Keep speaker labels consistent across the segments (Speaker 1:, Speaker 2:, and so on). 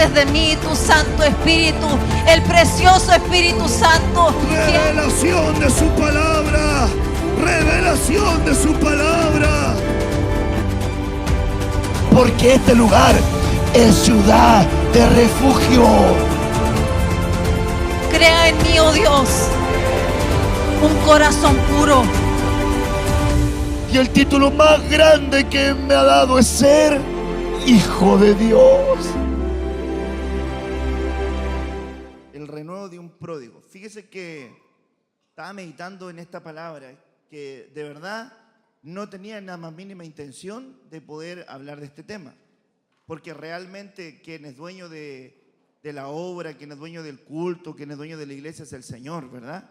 Speaker 1: desciendes de mí, tu Santo Espíritu, el precioso Espíritu Santo.
Speaker 2: Revelación de su palabra. Revelación de su palabra. Porque este lugar es ciudad de refugio.
Speaker 1: Crea en mí, oh Dios, un corazón puro.
Speaker 2: Y el título más grande que me ha dado es ser hijo de Dios. El renuevo de un pródigo. Fíjese que estaba meditando en esta palabra, que de verdad no tenía la más mínima intención de poder hablar de este tema. Porque realmente quien es dueño de la obra, quien es dueño del culto, quien es dueño de la iglesia es el Señor, ¿verdad?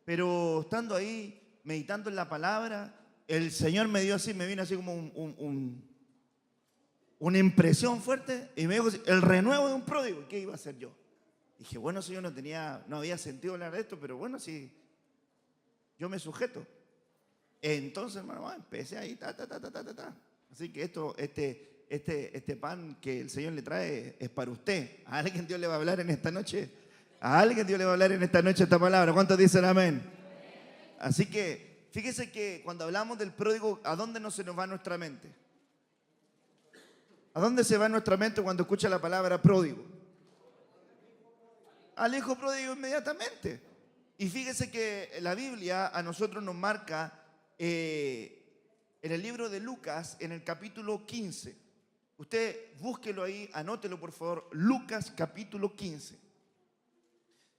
Speaker 2: Pero estando ahí, meditando en la palabra, el Señor me dio así, me vino así como una impresión fuerte y me dijo el renuevo de un pródigo. ¿Qué iba a hacer yo? Dije, bueno, Señor, no había sentido hablar de esto, pero bueno, sí, yo me sujeto. Entonces, hermano, empecé ahí, Así que este pan que el Señor le trae es para usted. ¿A alguien Dios le va a hablar en esta noche? ¿A alguien Dios le va a hablar en esta noche esta palabra? ¿Cuántos dicen amén? Así que, fíjese que cuando hablamos del pródigo, ¿a dónde no se nos va nuestra mente? ¿A dónde se va nuestra mente cuando escucha la palabra pródigo? Al hijo pródigo inmediatamente. Y fíjese que la Biblia a nosotros nos marca en el libro de Lucas, en el capítulo 15. Usted búsquelo ahí, anótelo por favor. Lucas capítulo 15.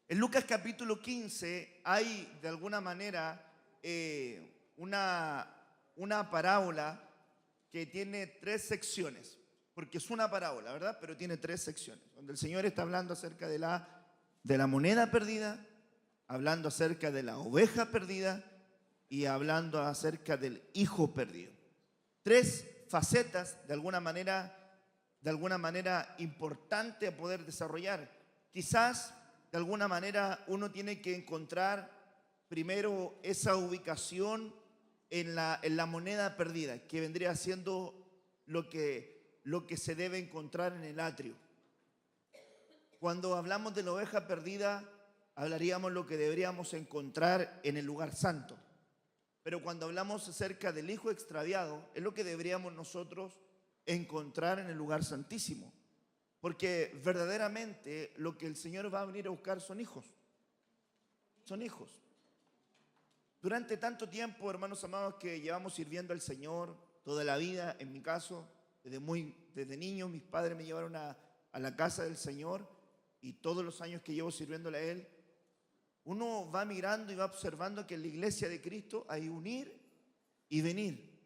Speaker 2: En Lucas capítulo 15 hay de alguna manera una parábola que tiene 3 secciones. Porque es una parábola, ¿verdad? Pero tiene 3 secciones. Donde el Señor está hablando acerca de la moneda perdida, hablando acerca de la oveja perdida y hablando acerca del hijo perdido. 3 facetas de alguna manera importante a poder desarrollar. Quizás de alguna manera uno tiene que encontrar primero esa ubicación en la moneda perdida, que vendría siendo lo que se debe encontrar en el atrio. Cuando hablamos de la oveja perdida, hablaríamos lo que deberíamos encontrar en el lugar santo. Pero cuando hablamos acerca del hijo extraviado, es lo que deberíamos nosotros encontrar en el lugar santísimo. Porque verdaderamente lo que el Señor va a venir a buscar son hijos. Son hijos. Durante tanto tiempo, hermanos amados, que llevamos sirviendo al Señor, toda la vida, en mi caso, desde niño, mis padres me llevaron a la casa del Señor, y todos los años que llevo sirviéndole a Él, uno va mirando y va observando que en la iglesia de Cristo hay unir y venir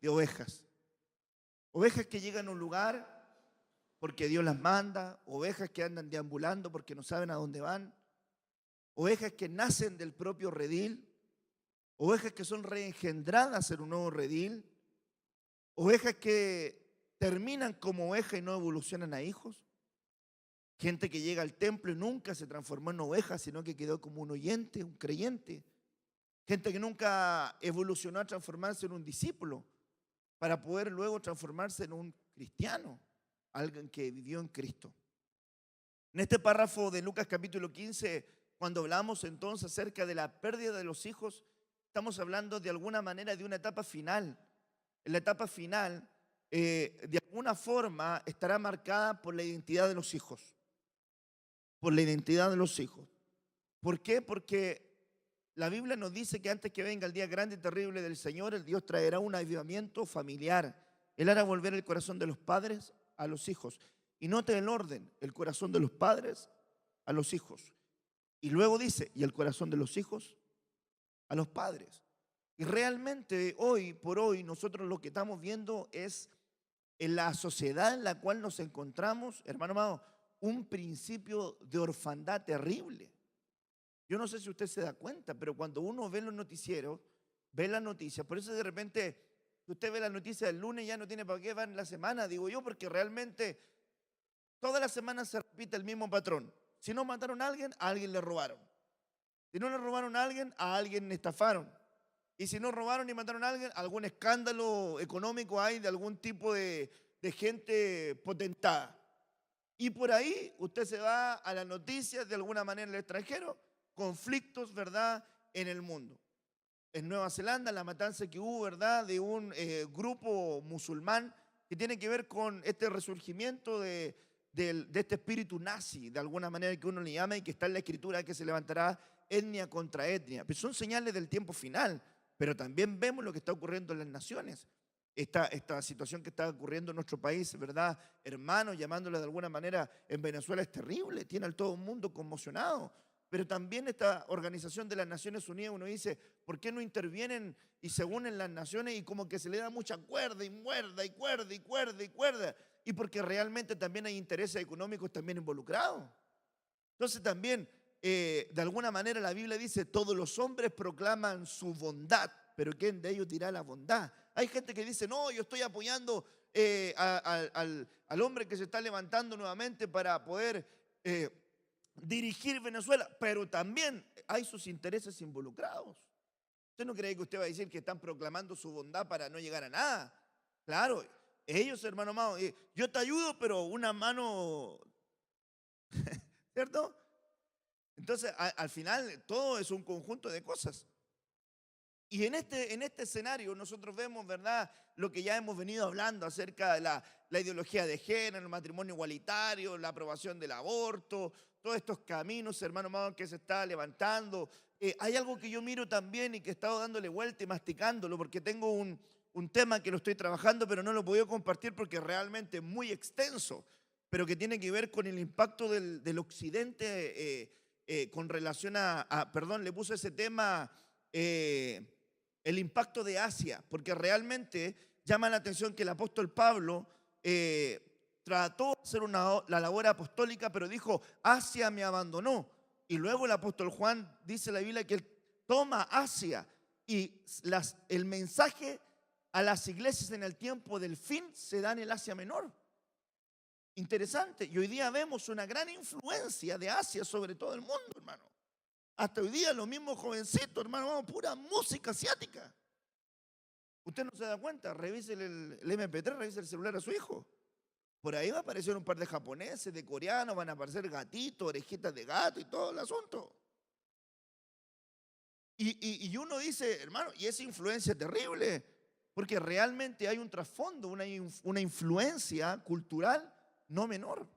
Speaker 2: de ovejas. Ovejas que llegan a un lugar porque Dios las manda, ovejas que andan deambulando porque no saben a dónde van, ovejas que nacen del propio redil, ovejas que son reengendradas en un nuevo redil, ovejas que terminan como ovejas y no evolucionan a hijos. Gente que llega al templo y nunca se transformó en oveja, sino que quedó como un oyente, un creyente. Gente que nunca evolucionó a transformarse en un discípulo para poder luego transformarse en un cristiano, alguien que vivió en Cristo. En este párrafo de Lucas capítulo 15, cuando hablamos entonces acerca de la pérdida de los hijos, estamos hablando de alguna manera de una etapa final. En la etapa final, de alguna forma, estará marcada por la identidad de los hijos. Por la identidad de los hijos. ¿Por qué? Porque la Biblia nos dice que antes que venga el día grande y terrible del Señor, el Dios traerá un avivamiento familiar. Él hará volver el corazón de los padres a los hijos. Y note el orden, el corazón de los padres a los hijos. Y luego dice, y el corazón de los hijos a los padres. Y realmente hoy por hoy nosotros lo que estamos viendo es en la sociedad en la cual nos encontramos, hermano amado, un principio de orfandad terrible. Yo no sé si usted se da cuenta, pero cuando uno ve los noticieros, ve las noticias, por eso de repente usted ve las noticias del lunes y ya no tiene para qué ver en la semana, digo yo, porque realmente toda la semana se repite el mismo patrón. Si no mataron a alguien le robaron. Si no le robaron a alguien estafaron. Y si no robaron y mataron a alguien, algún escándalo económico hay de algún tipo de de gente potentada. Y por ahí usted se va a las noticias de alguna manera en el extranjero, conflictos, ¿verdad?, en el mundo. En Nueva Zelanda, la matanza que hubo, ¿verdad?, de un grupo musulmán que tiene que ver con este resurgimiento de este espíritu nazi, de alguna manera que uno le llama, y que está en la escritura, que se levantará etnia contra etnia. Pues son señales del tiempo final, pero también vemos lo que está ocurriendo en las naciones. Esta situación que está ocurriendo en nuestro país, ¿verdad?, hermanos, llamándole de alguna manera, en Venezuela es terrible, tiene a todo el mundo conmocionado. Pero también esta organización de las Naciones Unidas, uno dice, ¿por qué no intervienen y se unen las naciones y como que se le da mucha cuerda y muerda y cuerda y cuerda y cuerda? Y porque realmente también hay intereses económicos también involucrados. Entonces también, de alguna manera la Biblia dice, todos los hombres proclaman su bondad, pero ¿quién de ellos dirá la bondad? Hay gente que dice, no, yo estoy apoyando al hombre que se está levantando nuevamente para poder dirigir Venezuela, pero también hay sus intereses involucrados. ¿Usted no cree que usted va a decir que están proclamando su bondad para no llegar a nada? Claro, ellos, hermano amado, yo te ayudo, pero una mano, ¿cierto? Entonces, al final, todo es un conjunto de cosas. Y en este escenario nosotros vemos, ¿verdad?, lo que ya hemos venido hablando acerca de la ideología de género, el matrimonio igualitario, la aprobación del aborto, todos estos caminos, hermano amado, que se está levantando. Hay algo que yo miro también y que he estado dándole vuelta y masticándolo, porque tengo un tema que lo estoy trabajando, pero no lo he podido compartir porque es realmente muy extenso, pero que tiene que ver con el impacto del occidente con relación perdón, le puse ese tema, el impacto de Asia, porque realmente llama la atención que el apóstol Pablo trató de hacer la labor apostólica, pero dijo, Asia me abandonó. Y luego el apóstol Juan dice en la Biblia que él toma Asia y el mensaje a las iglesias en el tiempo del fin se da en el Asia Menor. Interesante. Y hoy día vemos una gran influencia de Asia sobre todo el mundo, hermano. Hasta hoy día los mismos jovencitos, hermano, vamos, pura música asiática. Usted no se da cuenta, revise el MP3, revise el celular a su hijo. Por ahí va a aparecer un par de japoneses, de coreanos, van a aparecer gatitos, orejitas de gato y todo el asunto. Y uno dice, hermano, y esa influencia terrible, porque realmente hay un trasfondo, una influencia cultural no menor.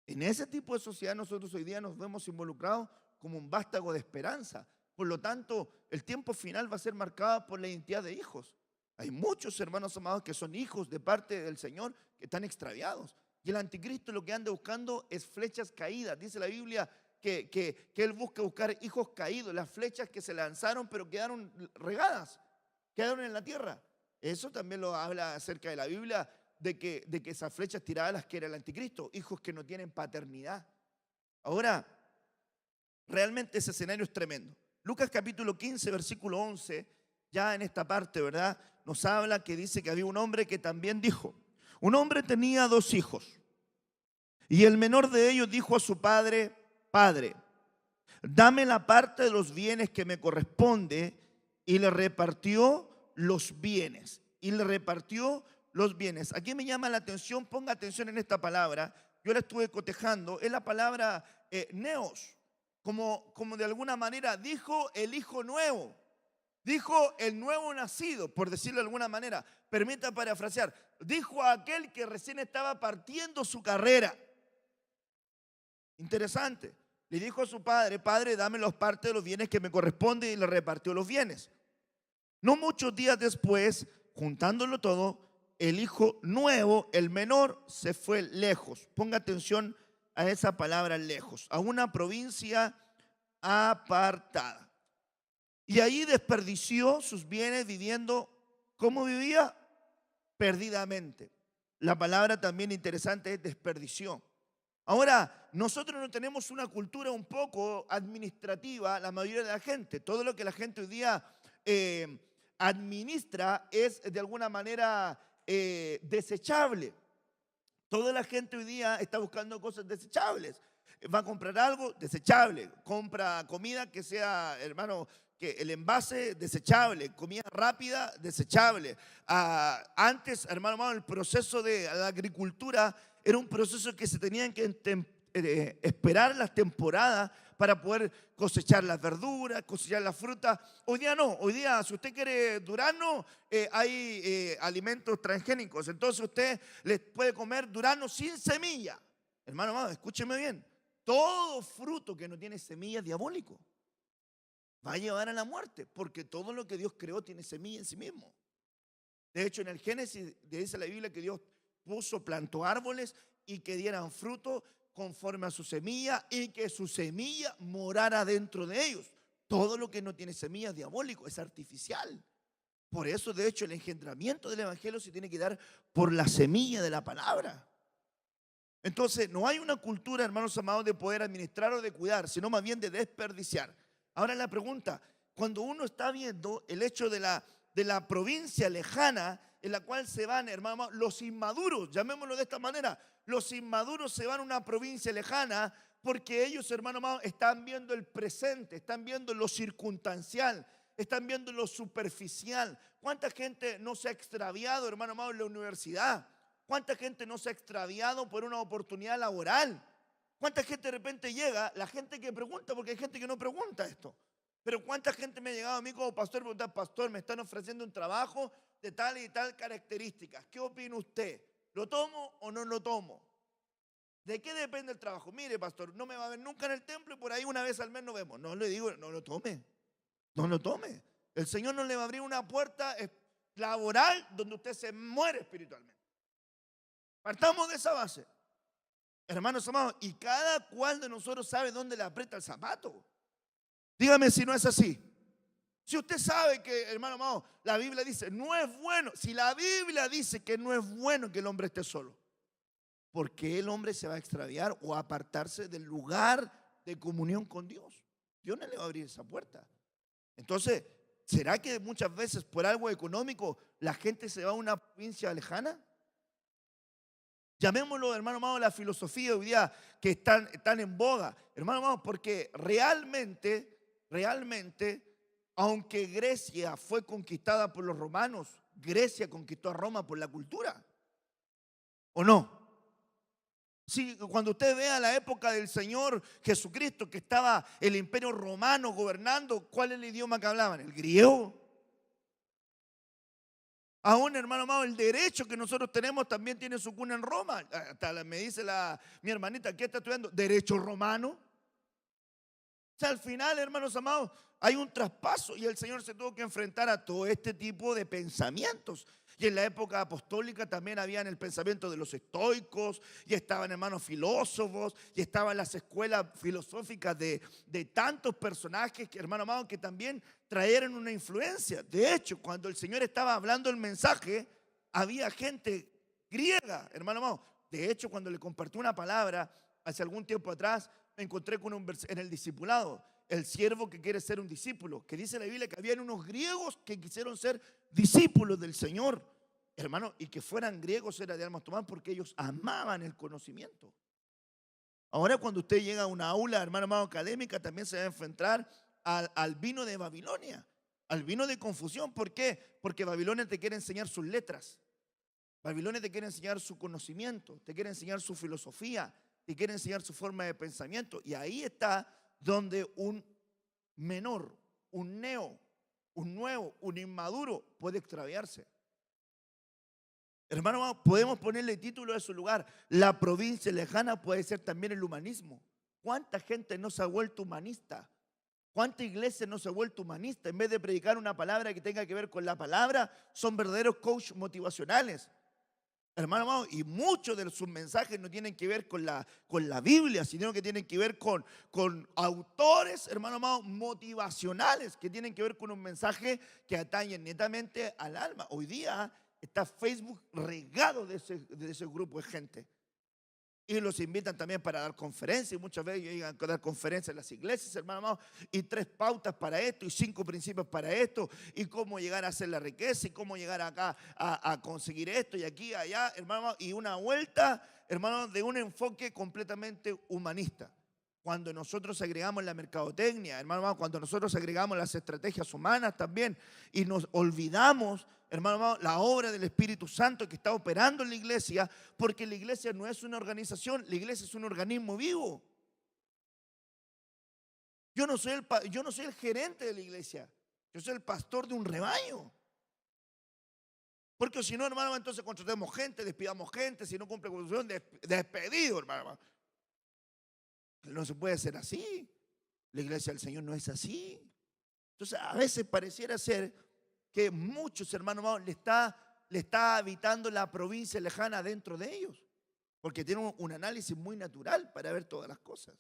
Speaker 2: En ese tipo de sociedad nosotros hoy día nos vemos involucrados como un vástago de esperanza. Por lo tanto, el tiempo final va a ser marcado por la identidad de hijos. Hay muchos hermanos amados que son hijos de parte del Señor que están extraviados. Y el anticristo lo que anda buscando es flechas caídas. Dice la Biblia que él buscar hijos caídos, las flechas que se lanzaron pero quedaron regadas, quedaron en la tierra. Eso también lo habla acerca de la Biblia, de que esas flechas tiradas las quiere el anticristo, hijos que no tienen paternidad. Ahora, realmente ese escenario es tremendo. Lucas capítulo 15, versículo 11, ya en esta parte, ¿verdad?, nos habla que dice que había un hombre que también dijo, un hombre tenía 2 hijos y el menor de ellos dijo a su padre, Padre, dame la parte de los bienes que me corresponde, y le repartió los bienes, Aquí me llama la atención, ponga atención en esta palabra, yo la estuve cotejando, es la palabra neos, como de alguna manera dijo el hijo nuevo, dijo el nuevo nacido, por decirlo de alguna manera. Permita parafrasear, dijo a aquel que recién estaba partiendo su carrera. Interesante. Le dijo a su padre, Padre, dame las partes de los bienes que me corresponden, y le repartió los bienes. No muchos días después, juntándolo todo, el hijo nuevo, el menor, se fue lejos. Ponga atención a esa palabra lejos, a una provincia apartada. Y ahí desperdició sus bienes viviendo, ¿cómo vivía? Perdidamente. La palabra también interesante es desperdició. Ahora, nosotros no tenemos una cultura un poco administrativa, la mayoría de la gente. Todo lo que la gente hoy día administra es de alguna manera desechable. Toda la gente hoy día está buscando cosas desechables. Va a comprar algo desechable, compra comida que sea, hermano, que el envase desechable, comida rápida desechable. Antes, hermano amado, el proceso de la agricultura era un proceso que se tenían que esperar las temporadas para poder cosechar las verduras, cosechar la fruta. Hoy día no, hoy día si usted quiere durazno, hay alimentos transgénicos, entonces usted les puede comer durazno sin semilla. Hermano amado, escúcheme bien, todo fruto que no tiene semilla es diabólico. Va a llevar a la muerte, porque todo lo que Dios creó tiene semilla en sí mismo. De hecho, en el Génesis dice la Biblia que Dios plantó árboles y que dieran fruto conforme a su semilla y que su semilla morara dentro de ellos. Todo lo que no tiene semilla es diabólico, es artificial. Por eso, de hecho, el engendramiento del evangelio se tiene que dar por la semilla de la palabra. Entonces, no hay una cultura, hermanos amados, de poder administrar o de cuidar, sino más bien de desperdiciar. Ahora la pregunta, cuando uno está viendo el hecho de la provincia lejana en la cual se van, hermanos, los inmaduros, llamémoslo de esta manera, los inmaduros se van a una provincia lejana porque ellos, hermanos amados, están viendo el presente, están viendo lo circunstancial, están viendo lo superficial. ¿Cuánta gente no se ha extraviado, hermano amado, en la universidad? ¿Cuánta gente no se ha extraviado por una oportunidad laboral? ¿Cuánta gente de repente llega? La gente que pregunta, porque hay gente que no pregunta esto. Pero ¿cuánta gente me ha llegado a mí como pastor? Preguntar, pastor, me están ofreciendo un trabajo de tal y tal características. ¿Qué opina usted? ¿Lo tomo o no lo tomo? ¿De qué depende el trabajo? Mire, pastor, no me va a ver nunca en el templo y por ahí una vez al mes nos vemos. No le digo, no lo tome. No lo tome. El Señor no le va a abrir una puerta laboral donde usted se muere espiritualmente. Partamos de esa base. Hermanos amados, y cada cual de nosotros sabe dónde le aprieta el zapato. Dígame si no es así. Si usted sabe que, hermano amado, la Biblia dice, no es bueno. Si la Biblia dice que no es bueno que el hombre esté solo, ¿por qué el hombre se va a extraviar o a apartarse del lugar de comunión con Dios? Dios no le va a abrir esa puerta. Entonces, ¿será que muchas veces por algo económico la gente se va a una provincia lejana? Llamémoslo, hermano amado, la filosofía hoy día que están en boga. Hermano amado, porque realmente, aunque Grecia fue conquistada por los romanos, Grecia conquistó a Roma por la cultura. ¿O no? Sí, cuando usted vea la época del Señor Jesucristo, que estaba el imperio romano gobernando, ¿cuál es el idioma que hablaban? El griego. Aún, hermano amado, el derecho que nosotros tenemos también tiene su cuna en Roma. Hasta me dice mi hermanita, ¿qué está estudiando? Derecho romano. O sea, al final, hermanos amados, hay un traspaso y el Señor se tuvo que enfrentar a todo este tipo de pensamientos. Y en la época apostólica también habían el pensamiento de los estoicos, y estaban, hermanos, filósofos, y estaban las escuelas filosóficas de tantos personajes, que, hermano amado, que también trajeron una influencia. De hecho, cuando el Señor estaba hablando el mensaje, había gente griega, hermano amado. De hecho, cuando le compartí una palabra hace algún tiempo atrás, me encontré con en el discipulado, el siervo que quiere ser un discípulo, que dice la Biblia que habían unos griegos que quisieron ser discípulos del Señor, hermano, y que fueran griegos era de alma tomar porque ellos amaban el conocimiento. Ahora cuando usted llega a una aula, hermano amado, académica, también se va a enfrentar al vino de Babilonia, al vino de confusión. ¿Por qué? Porque Babilonia te quiere enseñar sus letras, Babilonia te quiere enseñar su conocimiento, te quiere enseñar su filosofía, te quiere enseñar su forma de pensamiento. Y ahí está donde un menor, un neo, un nuevo, un inmaduro puede extraviarse. Hermano, podemos ponerle título a su lugar. La provincia lejana puede ser también el humanismo. ¿Cuánta gente no se ha vuelto humanista? ¿Cuánta iglesia no se ha vuelto humanista? En vez de predicar una palabra que tenga que ver con la palabra, son verdaderos coach motivacionales. Hermano amado, y muchos de sus mensajes no tienen que ver con la Biblia, sino que tienen que ver con autores, hermano amado, motivacionales, que tienen que ver con un mensaje que atañe netamente al alma. Hoy día está Facebook regado de ese grupo de gente. Y los invitan también para dar conferencias, y muchas veces llegan a dar conferencias en las iglesias, hermano amado, y 3 pautas para esto, y 5 principios para esto, y cómo llegar a hacer la riqueza, y cómo llegar acá a conseguir esto, y aquí, allá, hermano amado, y una vuelta, hermano, de un enfoque completamente humanista. cuando nosotros agregamos la mercadotecnia, hermano, cuando nosotros agregamos las estrategias humanas también y nos olvidamos, hermano, la obra del Espíritu Santo que está operando en la iglesia, porque la iglesia no es una organización, la iglesia es un organismo vivo. Yo no soy el gerente de la iglesia, yo soy el pastor de un rebaño. Porque si no, hermano, entonces contratemos gente, despidamos gente, si no cumple con su función, despedido, hermano. No se puede hacer así. La iglesia del Señor no es así. Entonces, a veces pareciera ser que muchos hermanos le está habitando la provincia lejana dentro de ellos, porque tienen un análisis muy natural para ver todas las cosas.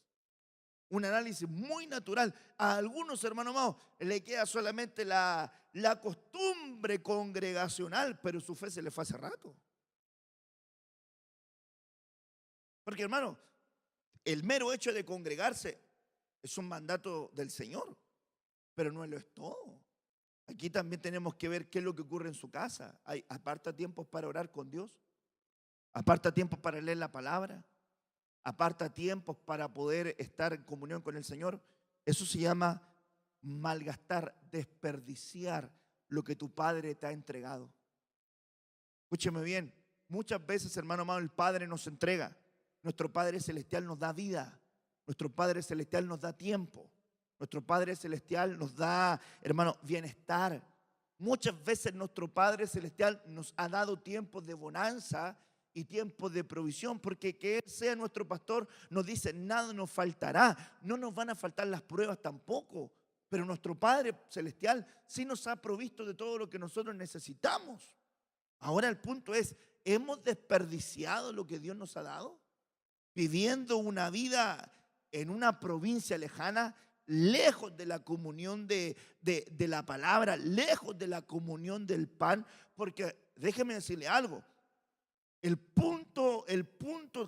Speaker 2: Un análisis muy natural. A algunos hermanos amados le queda solamente la costumbre congregacional, pero su fe se le fue hace rato. Porque, hermano, el mero hecho de congregarse es un mandato del Señor, pero no lo es todo. Aquí también tenemos que ver qué es lo que ocurre en su casa. Aparta tiempos para orar con Dios, aparta tiempos para leer la palabra, aparta tiempos para poder estar en comunión con el Señor. Eso se llama malgastar, desperdiciar lo que tu Padre te ha entregado. Escúcheme bien, muchas veces, hermano amado, el Padre nos entrega. Nuestro Padre Celestial nos da vida. Nuestro Padre Celestial nos da tiempo. Nuestro Padre Celestial nos da, hermano, bienestar. Muchas veces nuestro Padre Celestial nos ha dado tiempos de bonanza y tiempos de provisión, porque que Él sea nuestro pastor nos dice, nada nos faltará. No nos van a faltar las pruebas tampoco, pero nuestro Padre Celestial sí nos ha provisto de todo lo que nosotros necesitamos. Ahora el punto es, ¿hemos desperdiciado lo que Dios nos ha dado? Viviendo una vida en una provincia lejana, lejos de la comunión de la palabra, lejos de la comunión del pan, porque déjeme decirle algo, el punto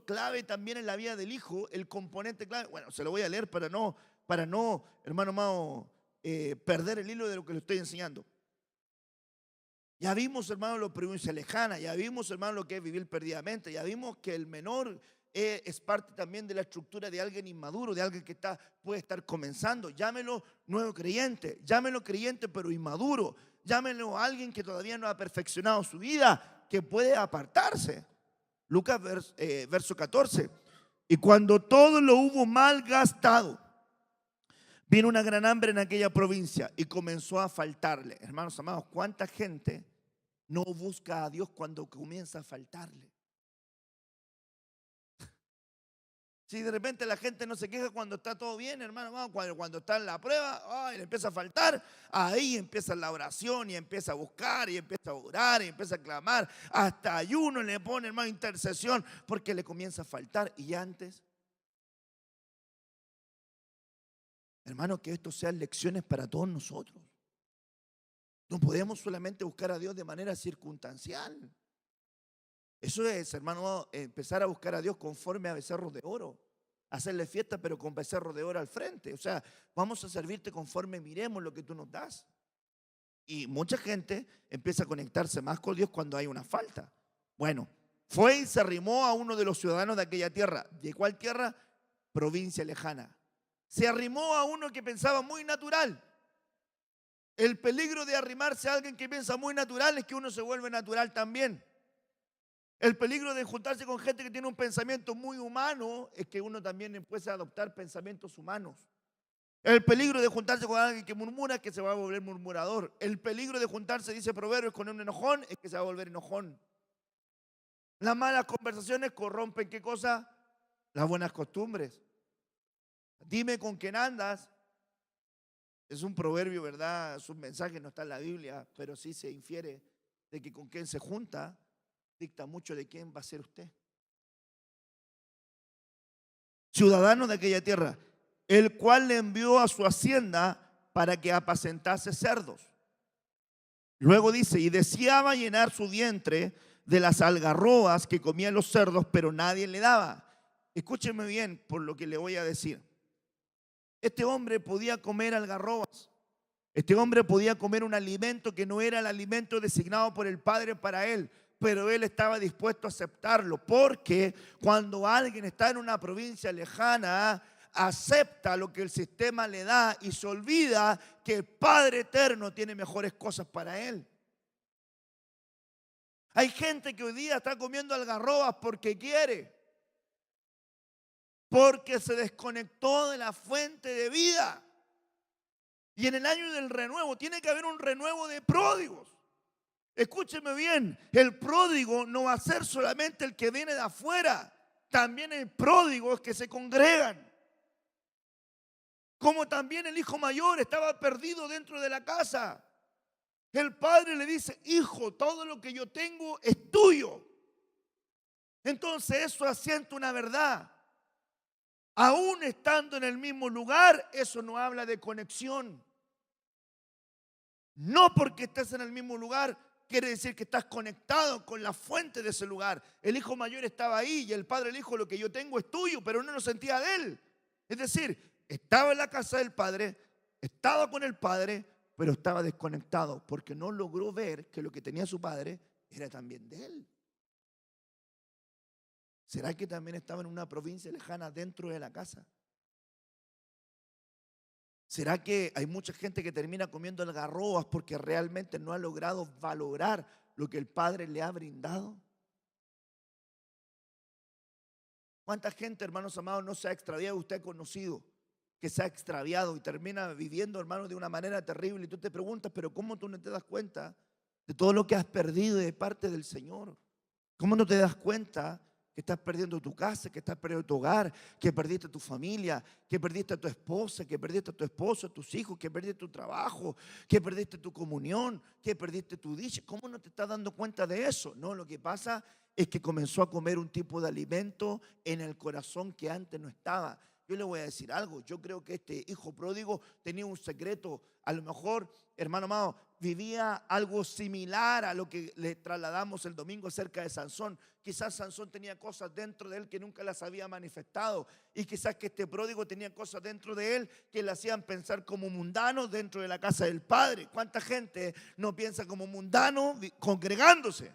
Speaker 2: clave también en la vida del hijo, el componente clave, bueno, se lo voy a leer para no, hermano amado, perder el hilo de lo que le estoy enseñando. Ya vimos, hermano, la provincia lejana, ya vimos, hermano, lo que es vivir perdidamente, ya vimos que el menor es parte también de la estructura de alguien inmaduro, de alguien que puede estar comenzando. Llámelo nuevo creyente, llámelo creyente pero inmaduro, llámelo a alguien que todavía no ha perfeccionado su vida, que puede apartarse. Lucas verso 14. Y cuando todo lo hubo mal gastado, vino una gran hambre en aquella provincia y comenzó a faltarle. Hermanos amados, ¿cuánta gente no busca a Dios cuando comienza a faltarle? Si de repente la gente no se queja cuando está todo bien, hermano, cuando está en la prueba, le empieza a faltar, ahí empieza la oración y empieza a buscar y empieza a orar y empieza a clamar, hasta ayuno le pone, hermano, intercesión, porque le comienza a faltar. Y antes, hermano, que esto sean lecciones para todos nosotros. No podemos solamente buscar a Dios de manera circunstancial. Eso es, hermano, empezar a buscar a Dios conforme a becerros de oro. Hacerle fiesta pero con becerros de oro al frente. O sea, vamos a servirte conforme miremos lo que tú nos das. Y mucha gente empieza a conectarse más con Dios cuando hay una falta. Bueno, fue y se arrimó a uno de los ciudadanos de aquella tierra. ¿De cuál tierra? Provincia lejana. Se arrimó a uno que pensaba muy natural. El peligro de arrimarse a alguien que piensa muy natural es que uno se vuelve natural también. El peligro de juntarse con gente que tiene un pensamiento muy humano es que uno también empieza a adoptar pensamientos humanos. El peligro de juntarse con alguien que murmura es que se va a volver murmurador. El peligro de juntarse, dice Proverbios, con un enojón es que se va a volver enojón. Las malas conversaciones corrompen, ¿qué cosa? Las buenas costumbres. Dime con quién andas. Es un proverbio, ¿verdad? Es un mensaje, no está en la Biblia, pero sí se infiere de que con quién se junta dicta mucho de quién va a ser usted. Ciudadano de aquella tierra, el cual le envió a su hacienda para que apacentase cerdos. Luego dice, y deseaba llenar su vientre de las algarrobas que comían los cerdos, pero nadie le daba. Escúcheme bien por lo que le voy a decir. Este hombre podía comer algarrobas. Este hombre podía comer un alimento que no era el alimento designado por el Padre para él, pero él estaba dispuesto a aceptarlo, porque cuando alguien está en una provincia lejana, acepta lo que el sistema le da y se olvida que el Padre eterno tiene mejores cosas para él. Hay gente que hoy día está comiendo algarrobas porque quiere, porque se desconectó de la fuente de vida. Y en el año del renuevo tiene que haber un renuevo de pródigos. Escúcheme bien, el pródigo no va a ser solamente el que viene de afuera, también hay pródigos que se congregan. Como también el hijo mayor estaba perdido dentro de la casa. El padre le dice: hijo, todo lo que yo tengo es tuyo. Entonces eso asienta una verdad. Aún estando en el mismo lugar, eso no habla de conexión. No porque estés en el mismo lugar quiere decir que estás conectado con la fuente de ese lugar. El hijo mayor estaba ahí y el padre le dijo: lo que yo tengo es tuyo, pero no lo sentía de él. Es decir, estaba en la casa del padre, estaba con el padre, pero estaba desconectado porque no logró ver que lo que tenía su padre era también de él. ¿Será que también estaba en una provincia lejana dentro de la casa? ¿Será que hay mucha gente que termina comiendo algarrobas porque realmente no ha logrado valorar lo que el Padre le ha brindado? ¿Cuánta gente, hermanos amados, no se ha extraviado? Usted ha conocido que se ha extraviado y termina viviendo, hermanos, de una manera terrible. Y tú te preguntas: pero ¿cómo tú no te das cuenta de todo lo que has perdido de parte del Señor? ¿Cómo no te das cuenta que estás perdiendo tu casa, que estás perdiendo tu hogar, que perdiste tu familia, que perdiste a tu esposa, que perdiste a tu esposo, a tus hijos, que perdiste tu trabajo, que perdiste tu comunión, que perdiste tu dicha? ¿Cómo no te estás dando cuenta de eso? No, lo que pasa es que comenzó a comer un tipo de alimento en el corazón que antes no estaba. Yo le voy a decir algo: yo creo que este hijo pródigo tenía un secreto. A lo mejor, hermano amado, vivía algo similar a lo que le trasladamos el domingo acerca de Sansón. Quizás Sansón tenía cosas dentro de él que nunca las había manifestado, y quizás que este pródigo tenía cosas dentro de él que le hacían pensar como mundano dentro de la casa del Padre. ¿Cuánta gente no piensa como mundano congregándose?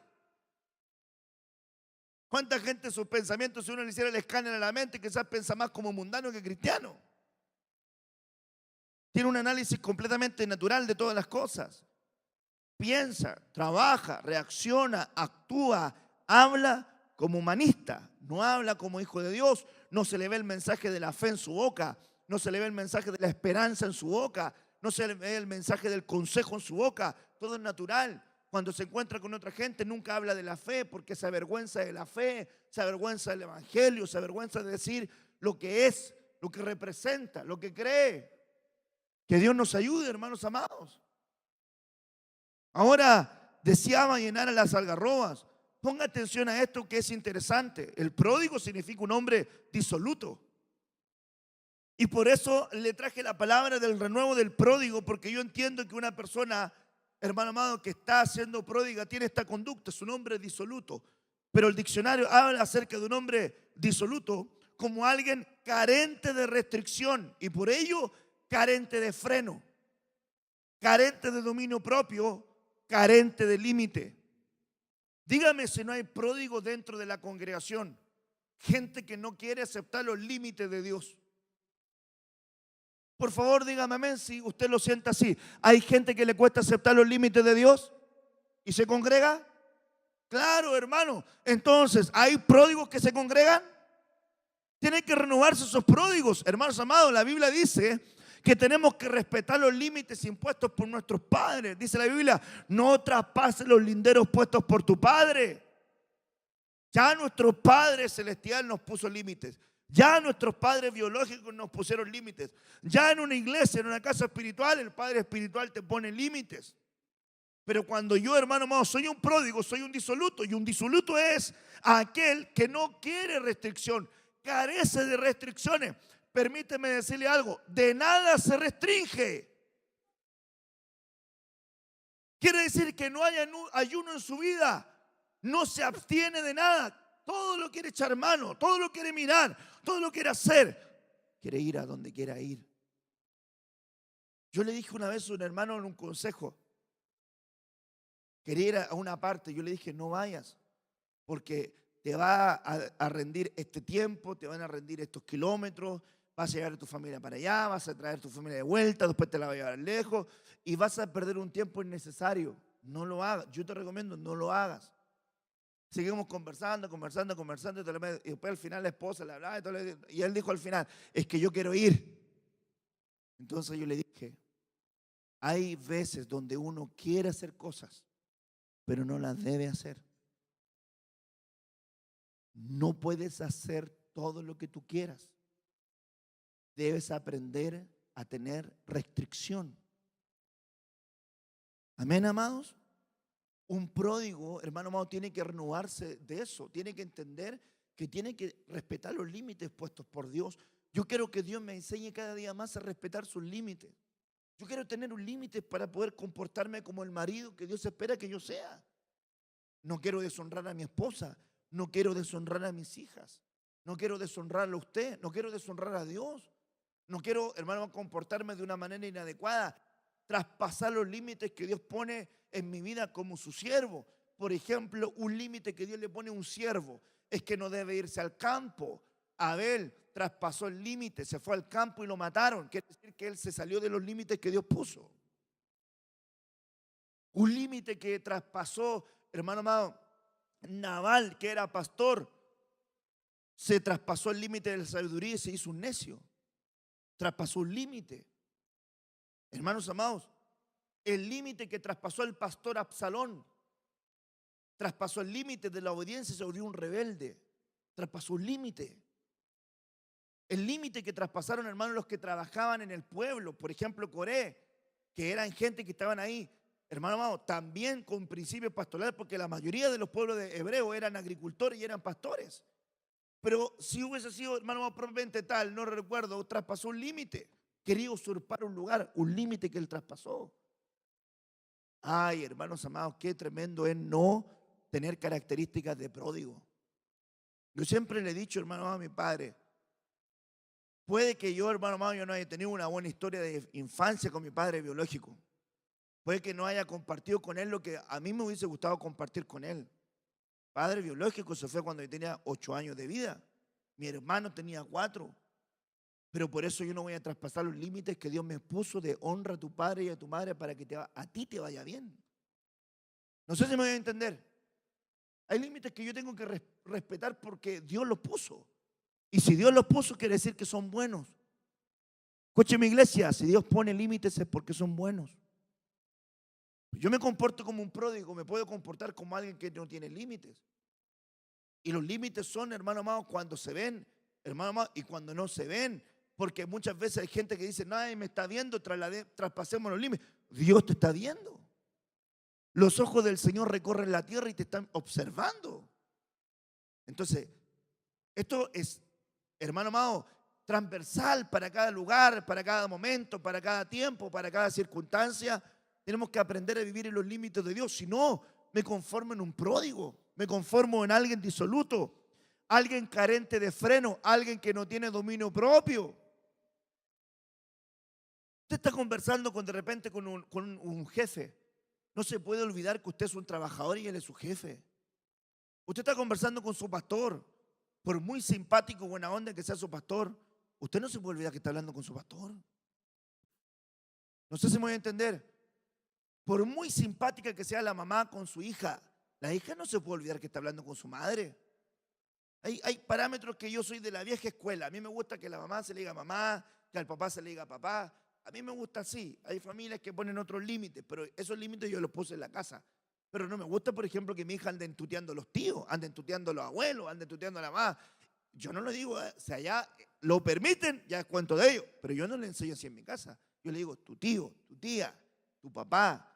Speaker 2: ¿Cuánta gente sus pensamientos, si uno le hiciera el escáner a la mente, quizás piensa más como mundano que cristiano? Tiene un análisis completamente natural de todas las cosas. Piensa, trabaja, reacciona, actúa, habla como humanista. No habla como hijo de Dios. No se le ve el mensaje de la fe en su boca. No se le ve el mensaje de la esperanza en su boca. No se le ve el mensaje del consejo en su boca. Todo es natural. Cuando se encuentra con otra gente nunca habla de la fe porque se avergüenza de la fe, se avergüenza del evangelio, se avergüenza de decir lo que es, lo que representa, lo que cree. Que Dios nos ayude, hermanos amados. Ahora deseaba llenar a las algarrobas. Ponga atención a esto que es interesante. El pródigo significa un hombre disoluto. Y por eso le traje la palabra del renuevo del pródigo, porque yo entiendo que una persona, hermano amado, que está siendo pródiga tiene esta conducta, es un hombre disoluto. Pero el diccionario habla acerca de un hombre disoluto como alguien carente de restricción y por ello carente de freno, carente de dominio propio, carente de límite. Dígame si no hay pródigos dentro de la congregación, gente que no quiere aceptar los límites de Dios. Por favor, dígame amén si usted lo siente así. ¿Hay gente que le cuesta aceptar los límites de Dios y se congrega? Claro, hermano. Entonces, ¿hay pródigos que se congregan? Tienen que renovarse esos pródigos. Hermanos amados, la Biblia dice que tenemos que respetar los límites impuestos por nuestros padres. Dice la Biblia: no traspases los linderos puestos por tu padre. Ya nuestro Padre Celestial nos puso límites. Ya nuestros padres biológicos nos pusieron límites. Ya en una iglesia, en una casa espiritual, el Padre espiritual te pone límites. Pero cuando yo, hermano amado, soy un pródigo, soy un disoluto. Y un disoluto es aquel que no quiere restricción, carece de restricciones. Permíteme decirle algo: de nada se restringe. Quiere decir que no hay ayuno en su vida. No se abstiene de nada. Todo lo quiere echar mano, todo lo quiere mirar, todo lo quiere hacer. Quiere ir a donde quiera ir. Yo le dije una vez a un hermano en un consejo, quería ir a una parte. Yo le dije: no vayas, porque te va a rendir este tiempo, te van a rendir estos kilómetros, vas a llevar a tu familia para allá, vas a traer a tu familia de vuelta, después te la vas a llevar lejos y vas a perder un tiempo innecesario. No lo hagas. Yo te recomiendo, no lo hagas. Seguimos conversando y después al final la esposa le hablaba y él dijo al final, es que yo quiero ir. Entonces yo le dije, hay veces donde uno quiere hacer cosas, pero no las debe hacer. No puedes hacer todo lo que tú quieras. Debes aprender a tener restricción. Amén, amados. Un pródigo, hermano amado, tiene que renovarse de eso. Tiene que entender que tiene que respetar los límites puestos por Dios. Yo quiero que Dios me enseñe cada día más a respetar sus límites. Yo quiero tener un límite para poder comportarme como el marido que Dios espera que yo sea. No quiero deshonrar a mi esposa. No quiero deshonrar a mis hijas. No quiero deshonrarlo a usted. No quiero deshonrar a Dios. No quiero, hermano, comportarme de una manera inadecuada. Traspasar los límites que Dios pone en mi vida como su siervo. Por ejemplo, un límite que Dios le pone a un siervo es que no debe irse al campo. Abel traspasó el límite, se fue al campo y lo mataron. Quiere decir que él se salió de los límites que Dios puso. Un límite que traspasó, hermano amado, Nabal, que era pastor, se traspasó el límite de la sabiduría y se hizo un necio. Traspasó un límite. Hermanos amados, el límite que traspasó el pastor Absalón, traspasó el límite de la obediencia y se volvió un rebelde. Traspasó un límite. El límite que traspasaron, hermanos, los que trabajaban en el pueblo, por ejemplo, Coré, que eran gente que estaban ahí, hermano amado, también con principios pastorales, porque la mayoría de los pueblos de hebreos eran agricultores y eran pastores. Pero si hubiese sido, hermano amado, propiamente tal, no recuerdo, traspasó un límite. Quería usurpar un lugar, un límite que él traspasó. Ay, hermanos amados, qué tremendo es no tener características de pródigo. Yo siempre le he dicho, hermano amado, a mi padre, puede que yo, hermano amado, yo no haya tenido una buena historia de infancia con mi padre biológico. Puede que no haya compartido con él lo que a mí me hubiese gustado compartir con él. Padre biológico se fue cuando yo tenía 8 años de vida. Mi hermano tenía 4. Pero por eso yo no voy a traspasar los límites que Dios me puso de honra a tu padre y a tu madre para que a ti te vaya bien. No sé si me voy a entender. Hay límites que yo tengo que respetar porque Dios los puso. Y si Dios los puso, quiere decir que son buenos. Escuche mi iglesia, si Dios pone límites es porque son buenos. Yo me comporto como un pródigo, me puedo comportar como alguien que no tiene límites. Y los límites son, hermano amado, cuando se ven, hermano amado, y cuando no se ven. Porque muchas veces hay gente que dice, nadie me está viendo, traspasemos los límites. Dios te está viendo. Los ojos del Señor recorren la tierra y te están observando. Entonces, esto es, hermano amado, transversal para cada lugar, para cada momento, para cada tiempo, para cada circunstancia. Tenemos que aprender a vivir en los límites de Dios. Si no, me conformo en un pródigo, me conformo en alguien disoluto, alguien carente de freno, alguien que no tiene dominio propio. Usted está conversando de repente con un jefe. No se puede olvidar que usted es un trabajador y él es su jefe. Usted está conversando con su pastor. Por muy simpático, buena onda que sea su pastor, usted no se puede olvidar que está hablando con su pastor. No sé si me voy a entender. Por muy simpática que sea la mamá con su hija, la hija no se puede olvidar que está hablando con su madre. Hay parámetros que yo soy de la vieja escuela. A mí me gusta que la mamá se le diga mamá, que al papá se le diga papá. A mí me gusta así. Hay familias que ponen otros límites, pero esos límites yo los puse en la casa. Pero no me gusta, por ejemplo, que mi hija ande tuteando a los tíos, ande tuteando a los abuelos, ande tuteando a la mamá. Yo no le digo, si allá lo permiten, ya es cuento de ellos. Pero yo no le enseño así en mi casa. Yo le digo, tu tío, tu tía, tu papá.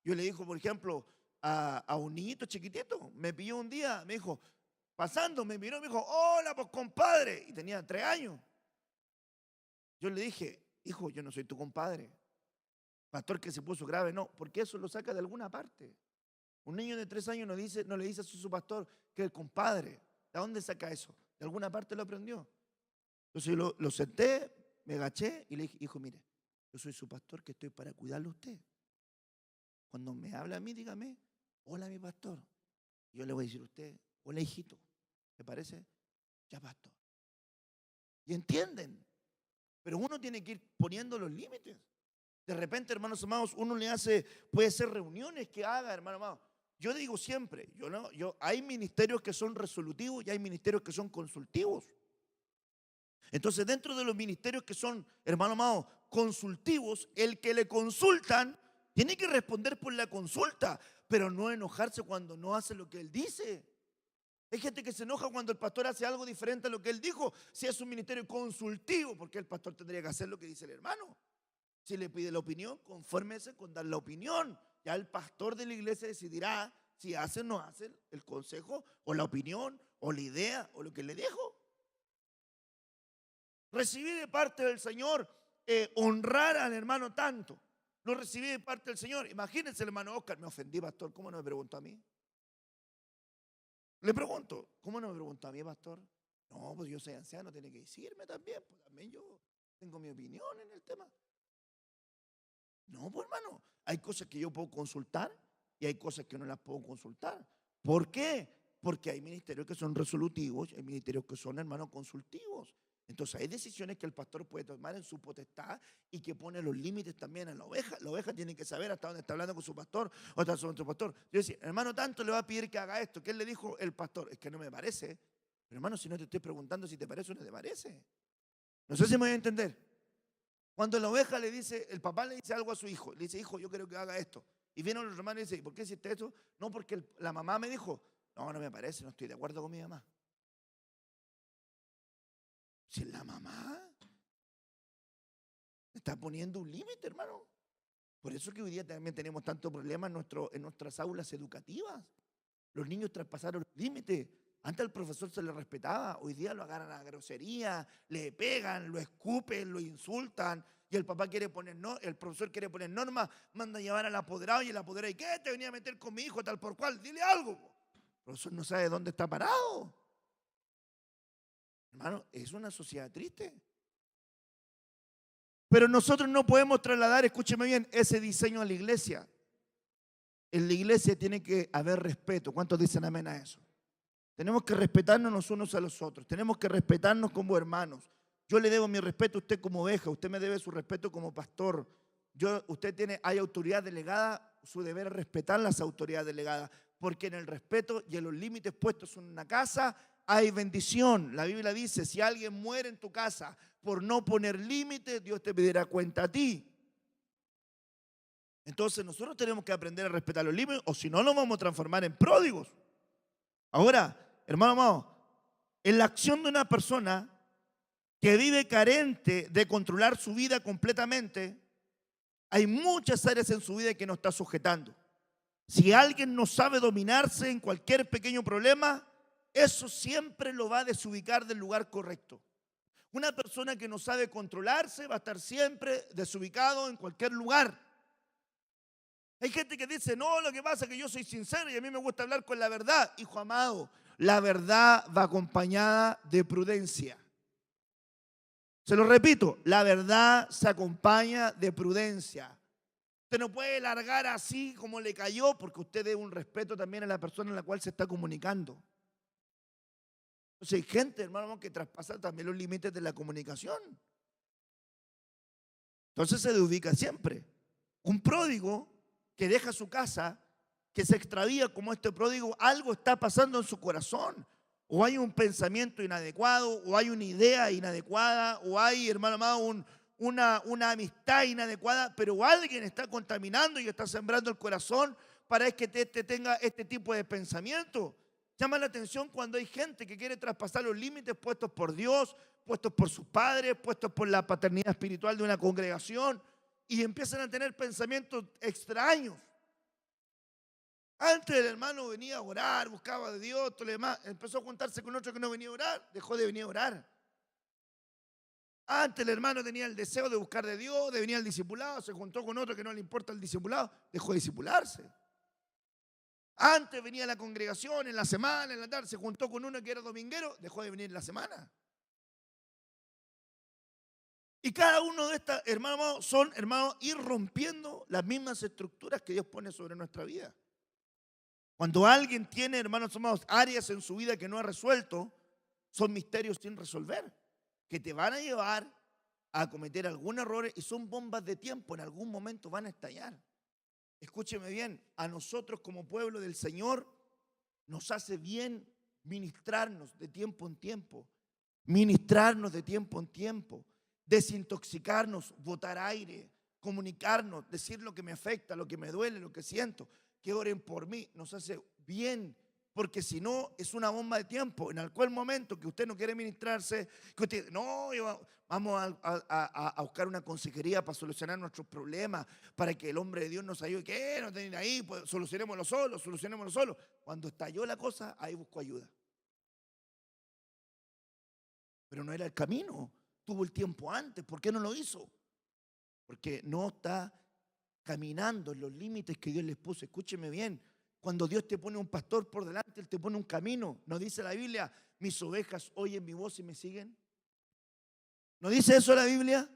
Speaker 2: Yo le digo, por ejemplo, a un niñito chiquitito, me pilló un día, me dijo, pasando, me miró, me dijo, hola, pues compadre. Y tenía 3 años. Yo le dije, hijo, yo no soy tu compadre. Pastor que se puso grave, no, porque eso lo saca de alguna parte. Un niño de 3 años no le dice a su pastor que es el compadre. ¿De dónde saca eso? De alguna parte lo aprendió. Entonces yo lo senté, me agaché y le dije, hijo, mire, yo soy su pastor que estoy para cuidarlo a usted. Cuando me habla a mí, dígame, hola mi pastor. Yo le voy a decir a usted, hola hijito. ¿Me parece? Ya pastor. Y entienden. pero uno tiene que ir poniendo los límites. De repente, hermanos amados, uno le hace, puede ser reuniones que haga, hermano amado. Yo digo siempre, hay ministerios que son resolutivos y hay ministerios que son consultivos. Entonces, dentro de los ministerios que son, hermano amado, consultivos, el que le consultan tiene que responder por la consulta, pero no enojarse cuando no hace lo que él dice. Hay gente que se enoja cuando el pastor hace algo diferente a lo que él dijo. Si es un ministerio consultivo, porque el pastor tendría que hacer lo que dice el hermano. Si le pide la opinión, confórmese con dar la opinión. Ya el pastor de la iglesia decidirá si hace o no hace el consejo, o la opinión, o la idea, o lo que le dijo. Recibí de parte del Señor honrar al hermano tanto. Lo recibí de parte del Señor. Imagínense, el hermano Oscar, me ofendí, pastor, ¿cómo no me preguntó a mí? Le pregunto, ¿cómo no me preguntó a mí, pastor? No, pues yo soy anciano, tiene que decirme también. Pues también yo tengo mi opinión en el tema. No, pues hermano, hay cosas que yo puedo consultar y hay cosas que no las puedo consultar. ¿Por qué? Porque hay ministerios que son resolutivos, hay ministerios que son, hermanos, consultivos. Entonces hay decisiones que el pastor puede tomar en su potestad y que pone los límites también a la oveja. La oveja tiene que saber hasta dónde está hablando con su pastor o está con su pastor. Yo decía, hermano, tanto le va a pedir que haga esto. ¿Qué le dijo el pastor? Es que no me parece. Pero hermano, si no te estoy preguntando si te parece o no te parece. No sé si me voy a entender. Cuando la oveja le dice, el papá le dice algo a su hijo, le dice, hijo, yo quiero que haga esto. Y viene los hermanos y dice, ¿por qué hiciste esto? No, porque la mamá me dijo, no, no me parece, no estoy de acuerdo con mi mamá. Si la mamá está poniendo un límite, hermano. Por eso que hoy día también tenemos tanto problema en nuestras aulas educativas. Los niños traspasaron los límites. Antes al profesor se le respetaba, hoy día lo agarran a grosería, le pegan, lo escupen, lo insultan. Y el papá quiere poner, el profesor quiere poner normas, manda a llevar al apoderado y el apoderado, ¿y qué? Te venía a meter con mi hijo tal por cual, dile algo. El profesor no sabe dónde está parado. Hermano, es una sociedad triste. Pero nosotros no podemos trasladar, escúcheme bien, ese diseño a la iglesia. En la iglesia tiene que haber respeto. ¿Cuántos dicen amén a eso? Tenemos que respetarnos los unos a los otros. Tenemos que respetarnos como hermanos. Yo le debo mi respeto a usted como oveja. Usted me debe su respeto como pastor. Hay autoridad delegada. Su deber es respetar las autoridades delegadas. Porque en el respeto y en los límites puestos en una casa hay bendición. La Biblia dice, si alguien muere en tu casa por no poner límites, Dios te pedirá cuenta a ti. Entonces nosotros tenemos que aprender a respetar los límites, o si no nos vamos a transformar en pródigos. Ahora, hermano amado, en la acción de una persona que vive carente de controlar su vida completamente, hay muchas áreas en su vida que no está sujetando. Si alguien no sabe dominarse en cualquier pequeño problema, eso siempre lo va a desubicar del lugar correcto. Una persona que no sabe controlarse va a estar siempre desubicado en cualquier lugar. Hay gente que dice, no, lo que pasa es que yo soy sincero y a mí me gusta hablar con la verdad. Hijo amado, la verdad va acompañada de prudencia. Se lo repito, la verdad se acompaña de prudencia. Usted no puede largar así como le cayó, porque usted debe un respeto también a la persona en la cual se está comunicando. Entonces hay gente, hermano, que traspasa también los límites de la comunicación. Entonces se ubica siempre. Un pródigo que deja su casa, que se extravía como este pródigo, algo está pasando en su corazón. O hay un pensamiento inadecuado, o hay una idea inadecuada, o hay, hermano amado, una amistad inadecuada, pero alguien está contaminando y está sembrando el corazón para que tenga este tipo de pensamiento. Llama la atención cuando hay gente que quiere traspasar los límites puestos por Dios, puestos por sus padres, puestos por la paternidad espiritual de una congregación, y empiezan a tener pensamientos extraños. Antes el hermano venía a orar, buscaba de Dios, todo lo demás. Empezó a juntarse con otro que no venía a orar, dejó de venir a orar. Antes el hermano tenía el deseo de buscar de Dios, de venir al discipulado, se juntó con otro que no le importa el discipulado, dejó de discipularse. Antes venía a la congregación en la semana, en la tarde, se juntó con uno que era dominguero, dejó de venir en la semana. Y cada uno de estos hermanos son, hermanos, ir rompiendo las mismas estructuras que Dios pone sobre nuestra vida. Cuando alguien tiene, hermanos amados, áreas en su vida que no ha resuelto, son misterios sin resolver, que te van a llevar a cometer algún error y son bombas de tiempo, en algún momento van a estallar. Escúcheme bien, a nosotros como pueblo del Señor nos hace bien ministrarnos de tiempo en tiempo, desintoxicarnos, botar aire, comunicarnos, decir lo que me afecta, lo que me duele, lo que siento, que oren por mí, nos hace bien. Porque si no, es una bomba de tiempo en algún momento que usted no quiere ministrarse, que usted, no, vamos a buscar una consejería para solucionar nuestros problemas, para que el hombre de Dios nos ayude. ¿Qué? No tienen ahí, pues solucionémoslo solo. Cuando estalló la cosa, ahí buscó ayuda. Pero no era el camino, tuvo el tiempo antes. ¿Por qué no lo hizo? Porque no está caminando en los límites que Dios les puso. Escúcheme bien. Cuando Dios te pone un pastor por delante, Él te pone un camino. ¿No dice la Biblia, mis ovejas oyen mi voz y me siguen? ¿No dice eso la Biblia?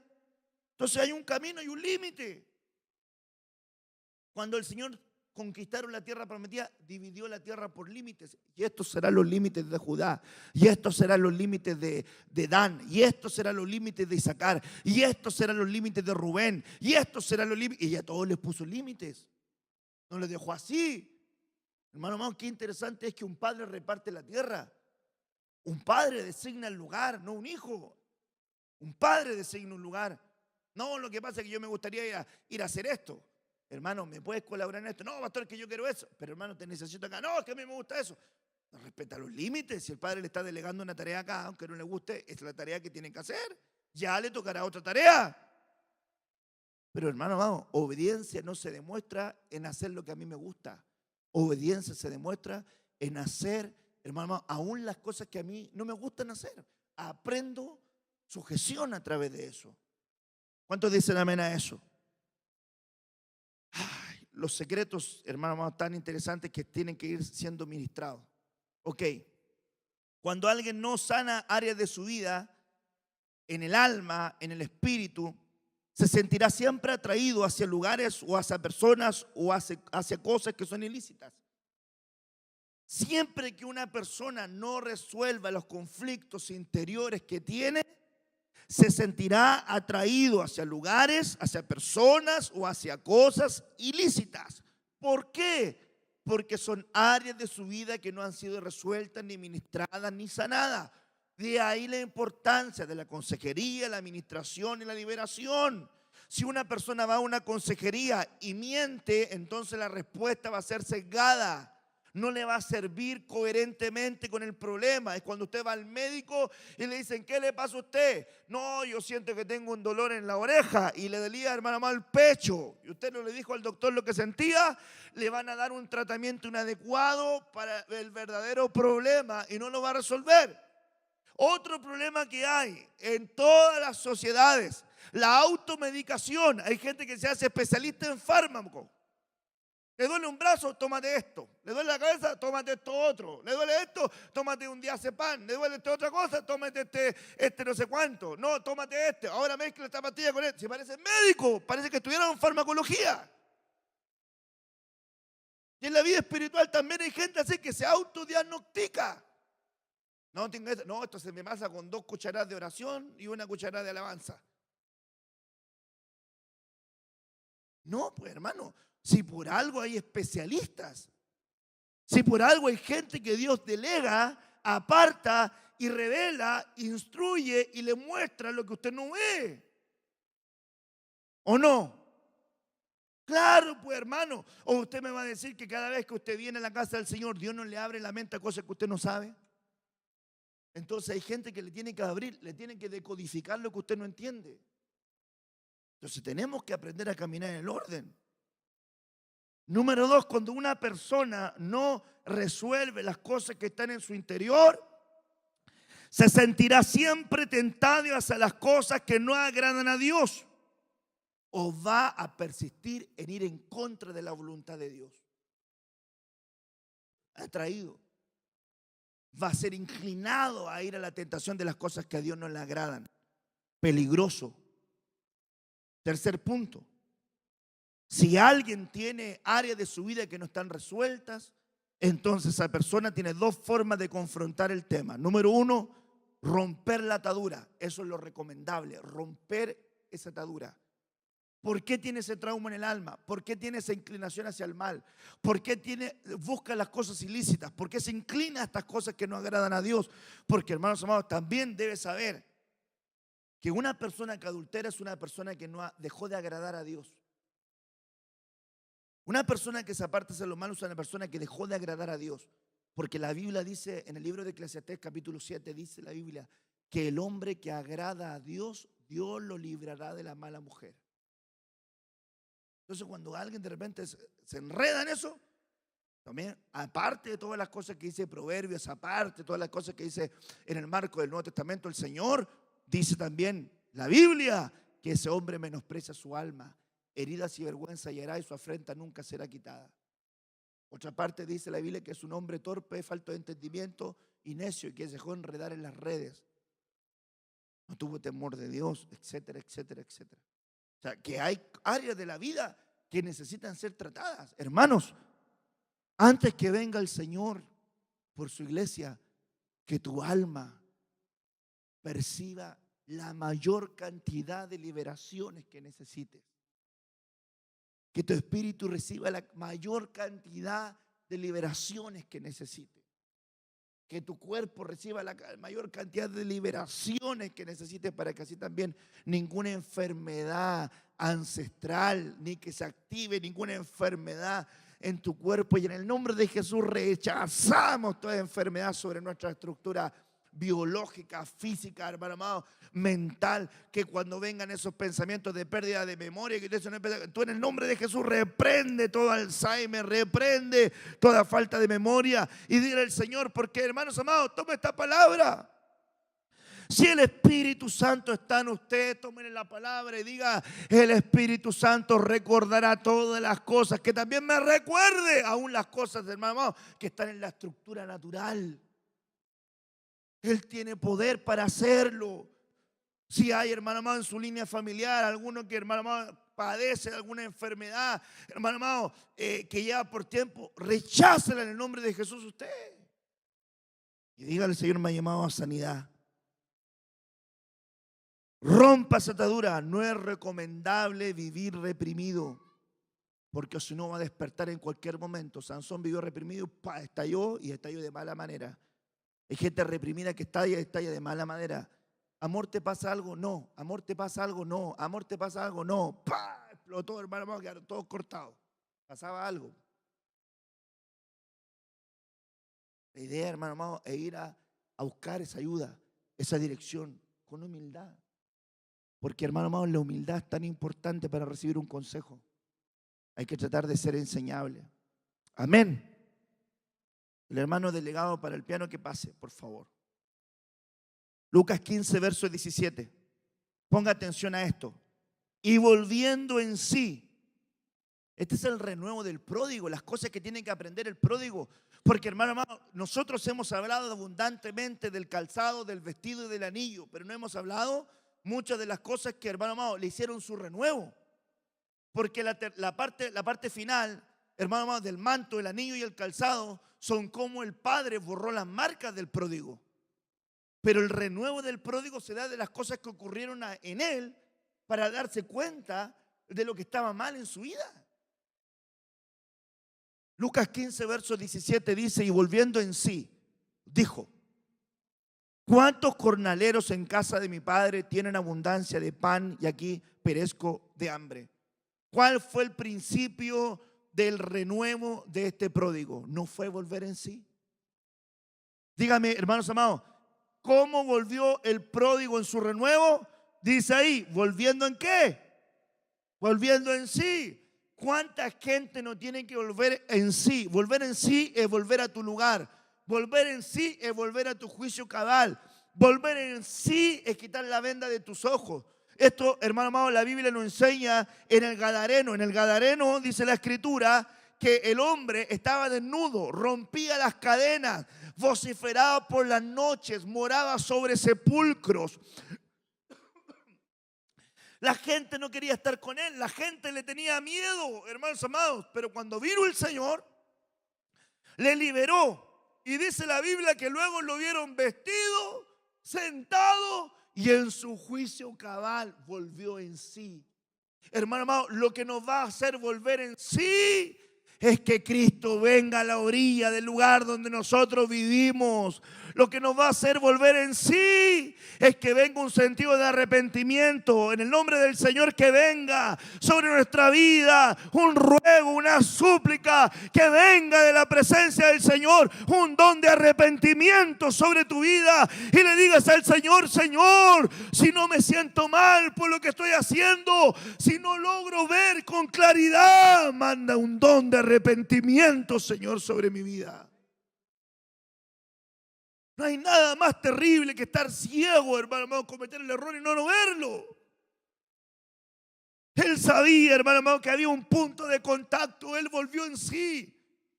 Speaker 2: Entonces hay un camino y un límite. Cuando el Señor conquistaron la tierra prometida, dividió la tierra por límites. Y estos serán los límites de Judá. Y estos serán los límites de Dan. Y estos serán los límites de Isaacar. Y estos serán los límites de Rubén. Y estos serán los límites. Y a todos les puso límites. No les dejó así. Hermano, qué interesante es que un padre reparte la tierra. Un padre designa el lugar, no un hijo. Un padre designa un lugar. No, lo que pasa es que yo me gustaría ir a hacer esto. Hermano, ¿me puedes colaborar en esto? No, pastor, es que yo quiero eso. Pero hermano, te necesito acá. No, es que a mí me gusta eso. Respeta los límites. Si el padre le está delegando una tarea acá, aunque no le guste, es la tarea que tiene que hacer. Ya le tocará otra tarea. Pero hermano, vamos, obediencia no se demuestra en hacer lo que a mí me gusta. Obediencia se demuestra en hacer, hermano, aún las cosas que a mí no me gustan hacer. Aprendo sujeción a través de eso. ¿Cuántos dicen amén a eso? Ay, los secretos, hermano, tan interesantes que tienen que ir siendo ministrados. Ok, cuando alguien no sana áreas de su vida, en el alma, en el espíritu, se sentirá siempre atraído hacia lugares o hacia personas o hacia cosas que son ilícitas. Siempre que una persona no resuelva los conflictos interiores que tiene, se sentirá atraído hacia lugares, hacia personas o hacia cosas ilícitas. ¿Por qué? Porque son áreas de su vida que no han sido resueltas, ni ministradas, ni sanadas. De ahí la importancia de la consejería, la administración y la liberación. Si una persona va a una consejería y miente, entonces la respuesta va a ser sesgada. No le va a servir coherentemente con el problema. Es cuando usted va al médico y le dicen, ¿qué le pasa a usted? No, yo siento que tengo un dolor en la oreja y le dolía, hermano, el pecho. Y usted no le dijo al doctor lo que sentía, le van a dar un tratamiento inadecuado para el verdadero problema y no lo va a resolver. Otro problema que hay en todas las sociedades, la automedicación. Hay gente que se hace especialista en fármacos. Le duele un brazo, tómate esto. Le duele la cabeza, tómate esto otro. Le duele esto, tómate un diazepam. Le duele esta otra cosa, tómate este no sé cuánto. No, tómate este. Ahora mezcla esta pastilla con esto. Si parece médico, parece que estudiaron farmacología. Y en la vida espiritual también hay gente así que se autodiagnostica. No, esto se me pasa con 2 cucharadas de oración y 1 cucharada de alabanza. No, pues hermano, si por algo hay especialistas, si por algo hay gente que Dios delega, aparta y revela, instruye y le muestra lo que usted no ve. ¿O no? Claro, pues hermano. ¿O usted me va a decir que cada vez que usted viene a la casa del Señor, Dios no le abre la mente a cosas que usted no sabe? Entonces hay gente que le tiene que abrir, le tiene que decodificar lo que usted no entiende. Entonces tenemos que aprender a caminar en el orden. Número 2, cuando una persona no resuelve las cosas que están en su interior, se sentirá siempre tentado hacia las cosas que no agradan a Dios, o va a persistir en ir en contra de la voluntad de Dios. Atraído. Va a ser inclinado a ir a la tentación de las cosas que a Dios no le agradan. Peligroso. Tercer punto. Si alguien tiene áreas de su vida que no están resueltas, entonces esa persona tiene 2 formas de confrontar el tema. Número 1, Romper la atadura, eso es lo recomendable, romper esa atadura. ¿Por qué tiene ese trauma en el alma? ¿Por qué tiene esa inclinación hacia el mal? ¿Por qué busca las cosas ilícitas? ¿Por qué se inclina a estas cosas que no agradan a Dios? Porque, hermanos amados, también debe saber que una persona que adultera es una persona que dejó de agradar a Dios. Una persona que se aparta de lo malo es una persona que dejó de agradar a Dios. Porque la Biblia dice, en el libro de Eclesiastés capítulo 7, dice la Biblia, que el hombre que agrada a Dios, Dios lo librará de la mala mujer. Entonces, cuando alguien de repente se enreda en eso, también, aparte de todas las cosas que dice Proverbios, aparte de todas las cosas que dice en el marco del Nuevo Testamento, el Señor dice también la Biblia que ese hombre menosprecia su alma, heridas y vergüenza hallará y su afrenta nunca será quitada. Otra parte dice la Biblia que es un hombre torpe, falto de entendimiento y necio y que se dejó enredar en las redes. No tuvo temor de Dios, etcétera, etcétera, etcétera. O sea, que hay áreas de la vida que necesitan ser tratadas. Hermanos, antes que venga el Señor por su iglesia, que tu alma perciba la mayor cantidad de liberaciones que necesites. Que tu espíritu reciba la mayor cantidad de liberaciones que necesite. Que tu cuerpo reciba la mayor cantidad de liberaciones que necesite para que así también ninguna enfermedad ancestral, ni que se active ninguna enfermedad en tu cuerpo. Y en el nombre de Jesús rechazamos toda enfermedad sobre nuestra estructura biológica, física, hermano amado, mental, que cuando vengan esos pensamientos de pérdida de memoria, que tú en el nombre de Jesús reprende todo Alzheimer, reprende toda falta de memoria y dile al Señor, porque hermanos amados, toma esta palabra. Si el Espíritu Santo está en usted, tomen la palabra y diga, el Espíritu Santo recordará todas las cosas, que también me recuerde aún las cosas, hermano amado, que están en la estructura natural. Él tiene poder para hacerlo. Si hay, hermano amado, en su línea familiar, alguno que, hermano amado, padece de alguna enfermedad, hermano amado, que lleva por tiempo, rechácela en el nombre de Jesús usted. Y dígale, Señor, me ha llamado a sanidad. Rompa esa atadura. No es recomendable vivir reprimido, porque si no va a despertar en cualquier momento. Sansón vivió reprimido, estalló y estalló de mala manera. Hay gente reprimida que estalla de mala manera. Amor, ¿te pasa algo? No. Amor, ¿te pasa algo? No. Amor, ¿te pasa algo? No. ¡Pah! Explotó, hermano, quedaron todos cortados. Pasaba algo. La idea, hermano amado, es ir a buscar esa ayuda, esa dirección, con humildad. Porque, hermano amado, la humildad es tan importante para recibir un consejo. Hay que tratar de ser enseñable. Amén. El hermano delegado para el piano que pase, por favor. Lucas 15, verso 17. Ponga atención a esto. Y volviendo en sí. Este es el renuevo del pródigo, las cosas que tiene que aprender el pródigo. Porque, hermano amado, nosotros hemos hablado abundantemente del calzado, del vestido y del anillo, pero no hemos hablado muchas de las cosas que, hermano amado, le hicieron su renuevo. Porque la parte final, hermano amado, del manto, el anillo y el calzado son como el padre borró las marcas del pródigo. Pero el renuevo del pródigo se da de las cosas que ocurrieron en él para darse cuenta de lo que estaba mal en su vida. Lucas 15, verso 17 dice, y volviendo en sí, dijo, ¿cuántos jornaleros en casa de mi padre tienen abundancia de pan y aquí perezco de hambre? ¿Cuál fue el principio del renuevo de este pródigo? ¿No fue volver en sí? Dígame, hermanos amados, ¿cómo volvió el pródigo en su renuevo? Dice ahí, ¿volviendo en qué? Volviendo en sí. ¿Cuánta gente no tiene que volver en sí? Volver en sí es volver a tu lugar. Volver en sí es volver a tu juicio cabal. Volver en sí es quitar la venda de tus ojos. Esto, hermano amado, la Biblia nos enseña en el Gadareno. En el Gadareno dice la Escritura que el hombre estaba desnudo, rompía las cadenas, vociferaba por las noches, moraba sobre sepulcros. La gente no quería estar con él, la gente le tenía miedo, hermanos amados. Pero cuando vino el Señor, le liberó. Y dice la Biblia que luego lo vieron vestido sentado y en su juicio cabal volvió en sí. Hermano amado, lo que nos va a hacer volver en sí es que Cristo venga a la orilla del lugar donde nosotros vivimos. Lo que nos va a hacer volver en sí es que venga un sentido de arrepentimiento. En el nombre del Señor, que venga sobre nuestra vida un ruego, una súplica, que venga de la presencia del Señor un don de arrepentimiento sobre tu vida, y le digas al Señor: Señor, si no me siento mal por lo que estoy haciendo, si no logro ver con claridad, manda un don de arrepentimiento, Señor, sobre mi vida. No hay nada más terrible que estar ciego, hermano, cometer el error y no verlo. Él sabía, hermano, que había un punto de contacto. Él volvió en sí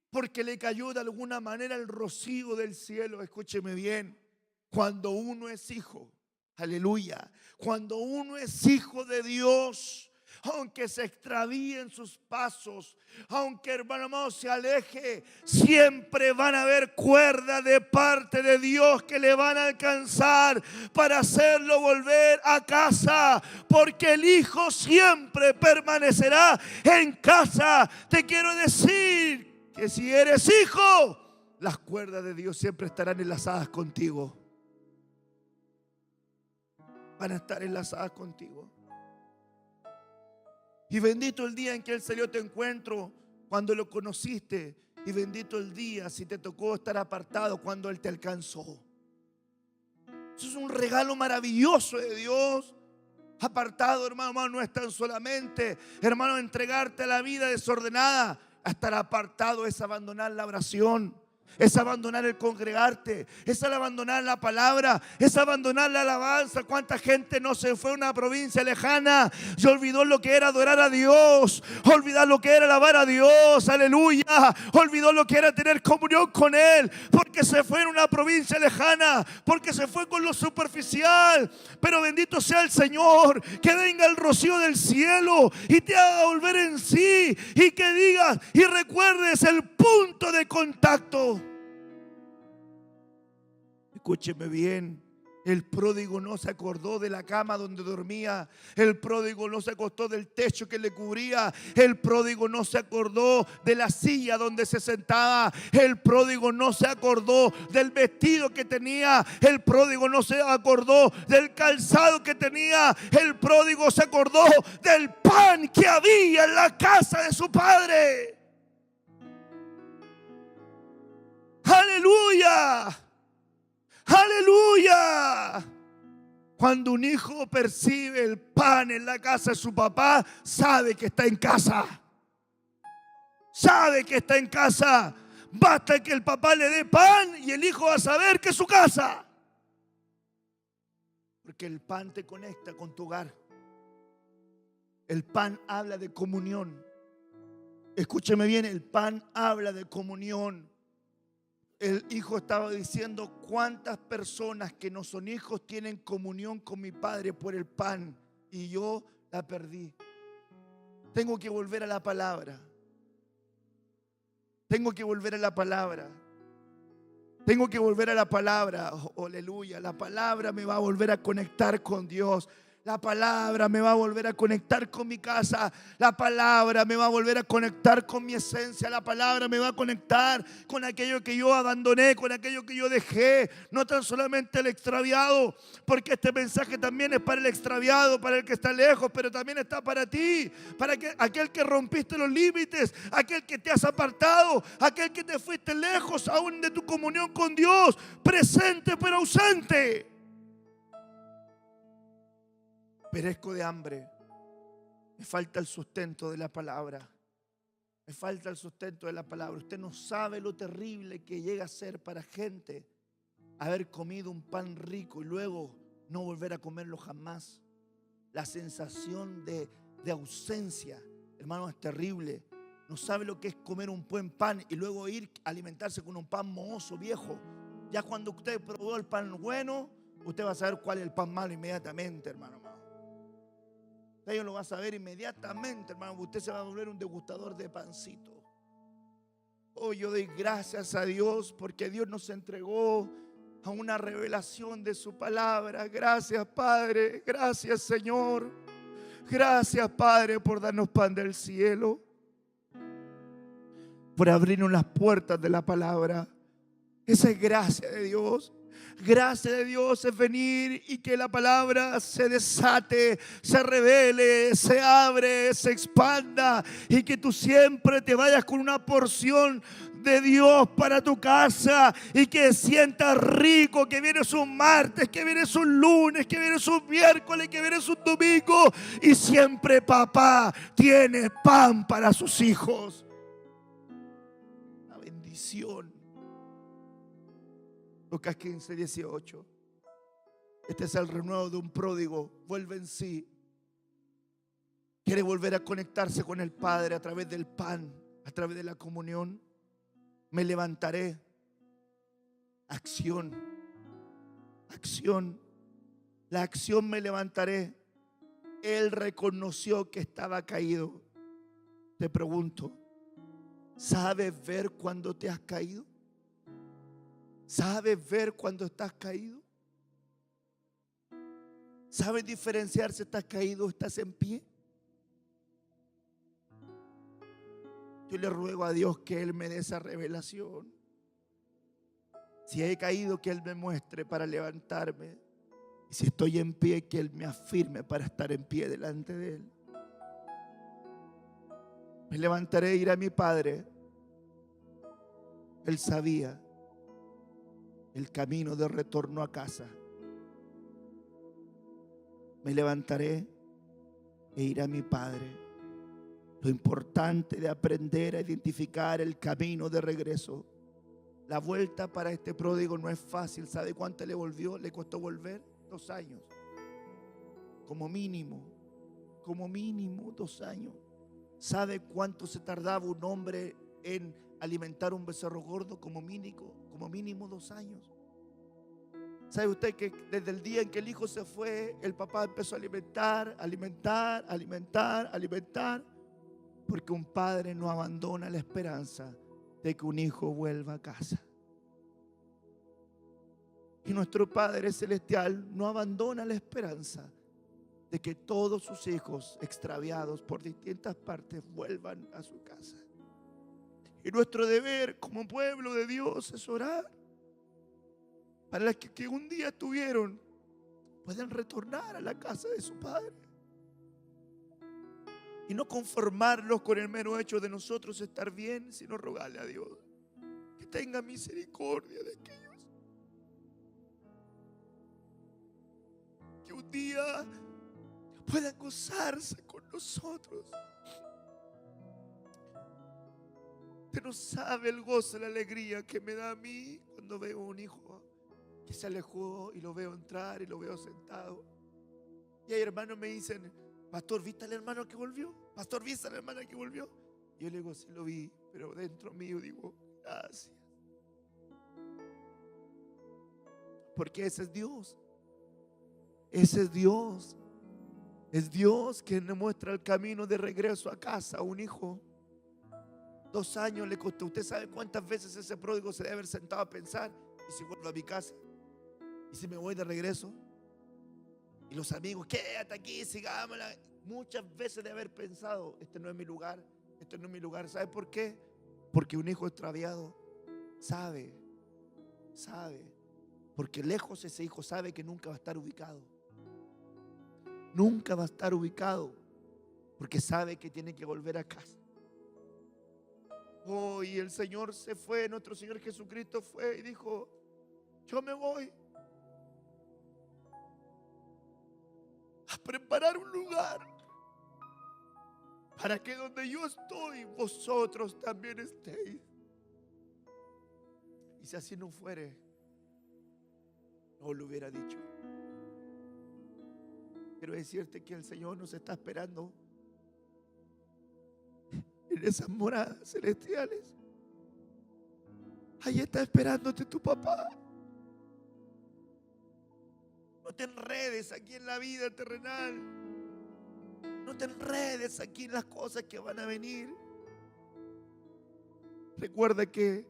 Speaker 2: porque le cayó de alguna manera el rocío del cielo. Escúcheme bien, cuando uno es hijo, aleluya, cuando uno es hijo de Dios, aunque se extravíen sus pasos, aunque, hermano amado, se aleje, siempre van a haber cuerdas de parte de Dios que le van a alcanzar para hacerlo volver a casa, porque el hijo siempre permanecerá en casa. Te quiero decir que si eres hijo, las cuerdas de Dios siempre estarán enlazadas contigo. Van a estar enlazadas contigo. Y bendito el día en que Él salió a tu encuentro cuando lo conociste. Y bendito el día si te tocó estar apartado cuando Él te alcanzó. Eso es un regalo maravilloso de Dios. Apartado, hermano, no es tan solamente, hermano, entregarte a la vida desordenada. Estar apartado es abandonar la oración, es abandonar el congregarte, es abandonar la palabra, es abandonar la alabanza. ¿Cuánta gente no se fue a una provincia lejana y olvidó lo que era adorar a Dios, olvidar lo que era alabar a Dios, aleluya, olvidó lo que era tener comunión con Él, porque se fue en una provincia lejana, porque se fue con lo superficial? Pero bendito sea el Señor, que venga el rocío del cielo y te haga volver en sí, y que digas y recuerdes el punto de contacto. Escúcheme bien, el pródigo no se acordó de la cama donde dormía, el pródigo no se acordó del techo que le cubría, el pródigo no se acordó de la silla donde se sentaba, el pródigo no se acordó del vestido que tenía, el pródigo no se acordó del calzado que tenía, el pródigo se acordó del pan que había en la casa de su padre. ¡Aleluya! ¡Aleluya! Cuando un hijo percibe el pan en la casa de su papá, sabe que está en casa. Sabe que está en casa. Basta que el papá le dé pan y el hijo va a saber que es su casa. Porque el pan te conecta con tu hogar. El pan habla de comunión. Escúcheme bien, el pan habla de comunión. El hijo estaba diciendo: cuántas personas que no son hijos tienen comunión con mi padre por el pan, y yo la perdí. Tengo que volver a la palabra. Tengo que volver a la palabra. Tengo que volver a la palabra. Oh, aleluya. La palabra me va a volver a conectar con Dios. La palabra me va a volver a conectar con mi casa. La palabra me va a volver a conectar con mi esencia. La palabra me va a conectar con aquello que yo abandoné, con aquello que yo dejé. No tan solamente el extraviado, porque este mensaje también es para el extraviado, para el que está lejos, pero también está para ti, para aquel que rompiste los límites, aquel que te has apartado, aquel que te fuiste lejos aún de tu comunión con Dios, presente pero ausente. Perezco de hambre. Me falta el sustento de la palabra. Me falta el sustento de la palabra. Usted no sabe lo terrible que llega a ser para gente haber comido un pan rico y luego no volver a comerlo jamás. La sensación de ausencia, hermano, es terrible. No sabe lo que es comer un buen pan y luego ir a alimentarse con un pan mohoso, viejo. Ya cuando usted probó el pan bueno, usted va a saber cuál es el pan malo inmediatamente, hermano. Usted lo va a saber inmediatamente, hermano. Usted se va a volver un degustador de pancito. Oh, yo doy gracias a Dios porque Dios nos entregó a una revelación de su palabra. Gracias, Padre. Gracias, Señor. Gracias, Padre, por darnos pan del cielo, por abrirnos las puertas de la palabra. Esa es gracia de Dios. Gracia de Dios es venir y que la palabra se desate, se revele, se abre, se expanda, y que tú siempre te vayas con una porción de Dios para tu casa y que sientas rico, que vienes un martes, que vienes un lunes, que vienes un miércoles, que vienes un domingo, y siempre papá tiene pan para sus hijos. La bendición. Lucas 15, 18. Este es el renuevo de un pródigo. Vuelve en sí. Quiere volver a conectarse con el Padre a través del pan, a través de la comunión. Me levantaré. Acción. Acción. La acción me levantaré. Él reconoció que estaba caído. Te pregunto, ¿sabes ver cuando te has caído? ¿Sabes ver cuando estás caído? ¿Sabes diferenciar si estás caído o estás en pie? Yo le ruego a Dios que Él me dé esa revelación. Si he caído, que Él me muestre para levantarme. Y si estoy en pie, que Él me afirme para estar en pie delante de Él. Me levantaré e iré a mi Padre. Él sabía el camino de retorno a casa. Me levantaré e iré a mi Padre. Lo importante de aprender a identificar el camino de regreso. La vuelta para este pródigo no es fácil. ¿Sabe cuánto le costó volver? 2 años. Como mínimo 2 años. ¿Sabe cuánto se tardaba un hombre en alimentar un becerro gordo? Como mínimo 2 años. ¿Sabe usted que desde el día en que el hijo se fue, el papá empezó a alimentar? Porque un padre no abandona la esperanza de que un hijo vuelva a casa. Y nuestro Padre Celestial no abandona la esperanza de que todos sus hijos extraviados por distintas partes vuelvan a su casa. Y nuestro deber como pueblo de Dios es orar para los que un día estuvieron, puedan retornar a la casa de su Padre. Y no conformarlos con el mero hecho de nosotros estar bien, sino rogarle a Dios que tenga misericordia de aquellos que un día puedan gozarse con nosotros. Usted no sabe el gozo, la alegría que me da a mí cuando veo un hijo que se alejó y lo veo entrar y lo veo sentado. Y hay hermanos me dicen: pastor, ¿viste al hermano que volvió? Pastor, ¿viste a la hermana que volvió? Y yo le digo: sí lo vi, pero dentro mío digo: gracias. Porque ese es Dios. Ese es Dios. Es Dios quien le muestra el camino de regreso a casa a un hijo. 2 años le costó. ¿Usted sabe cuántas veces ese pródigo se debe haber sentado a pensar? ¿Y si vuelvo a mi casa? ¿Y si me voy de regreso? Y los amigos: quédate aquí, sigámosla. Muchas veces de haber pensado: este no es mi lugar, este no es mi lugar. ¿Sabe por qué? Porque un hijo extraviado sabe. Porque lejos ese hijo sabe que nunca va a estar ubicado. Nunca va a estar ubicado. Porque sabe que tiene que volver a casa. Oh, y el Señor se fue, nuestro Señor Jesucristo fue y dijo: yo me voy a preparar un lugar para que donde yo estoy, vosotros también estéis. Y si así no fuere, no lo hubiera dicho. Quiero decirte que el Señor nos está esperando en esas moradas celestiales. Ahí está esperándote tu papá. No te enredes aquí en la vida terrenal. No te enredes aquí en las cosas que van a venir. Recuerda que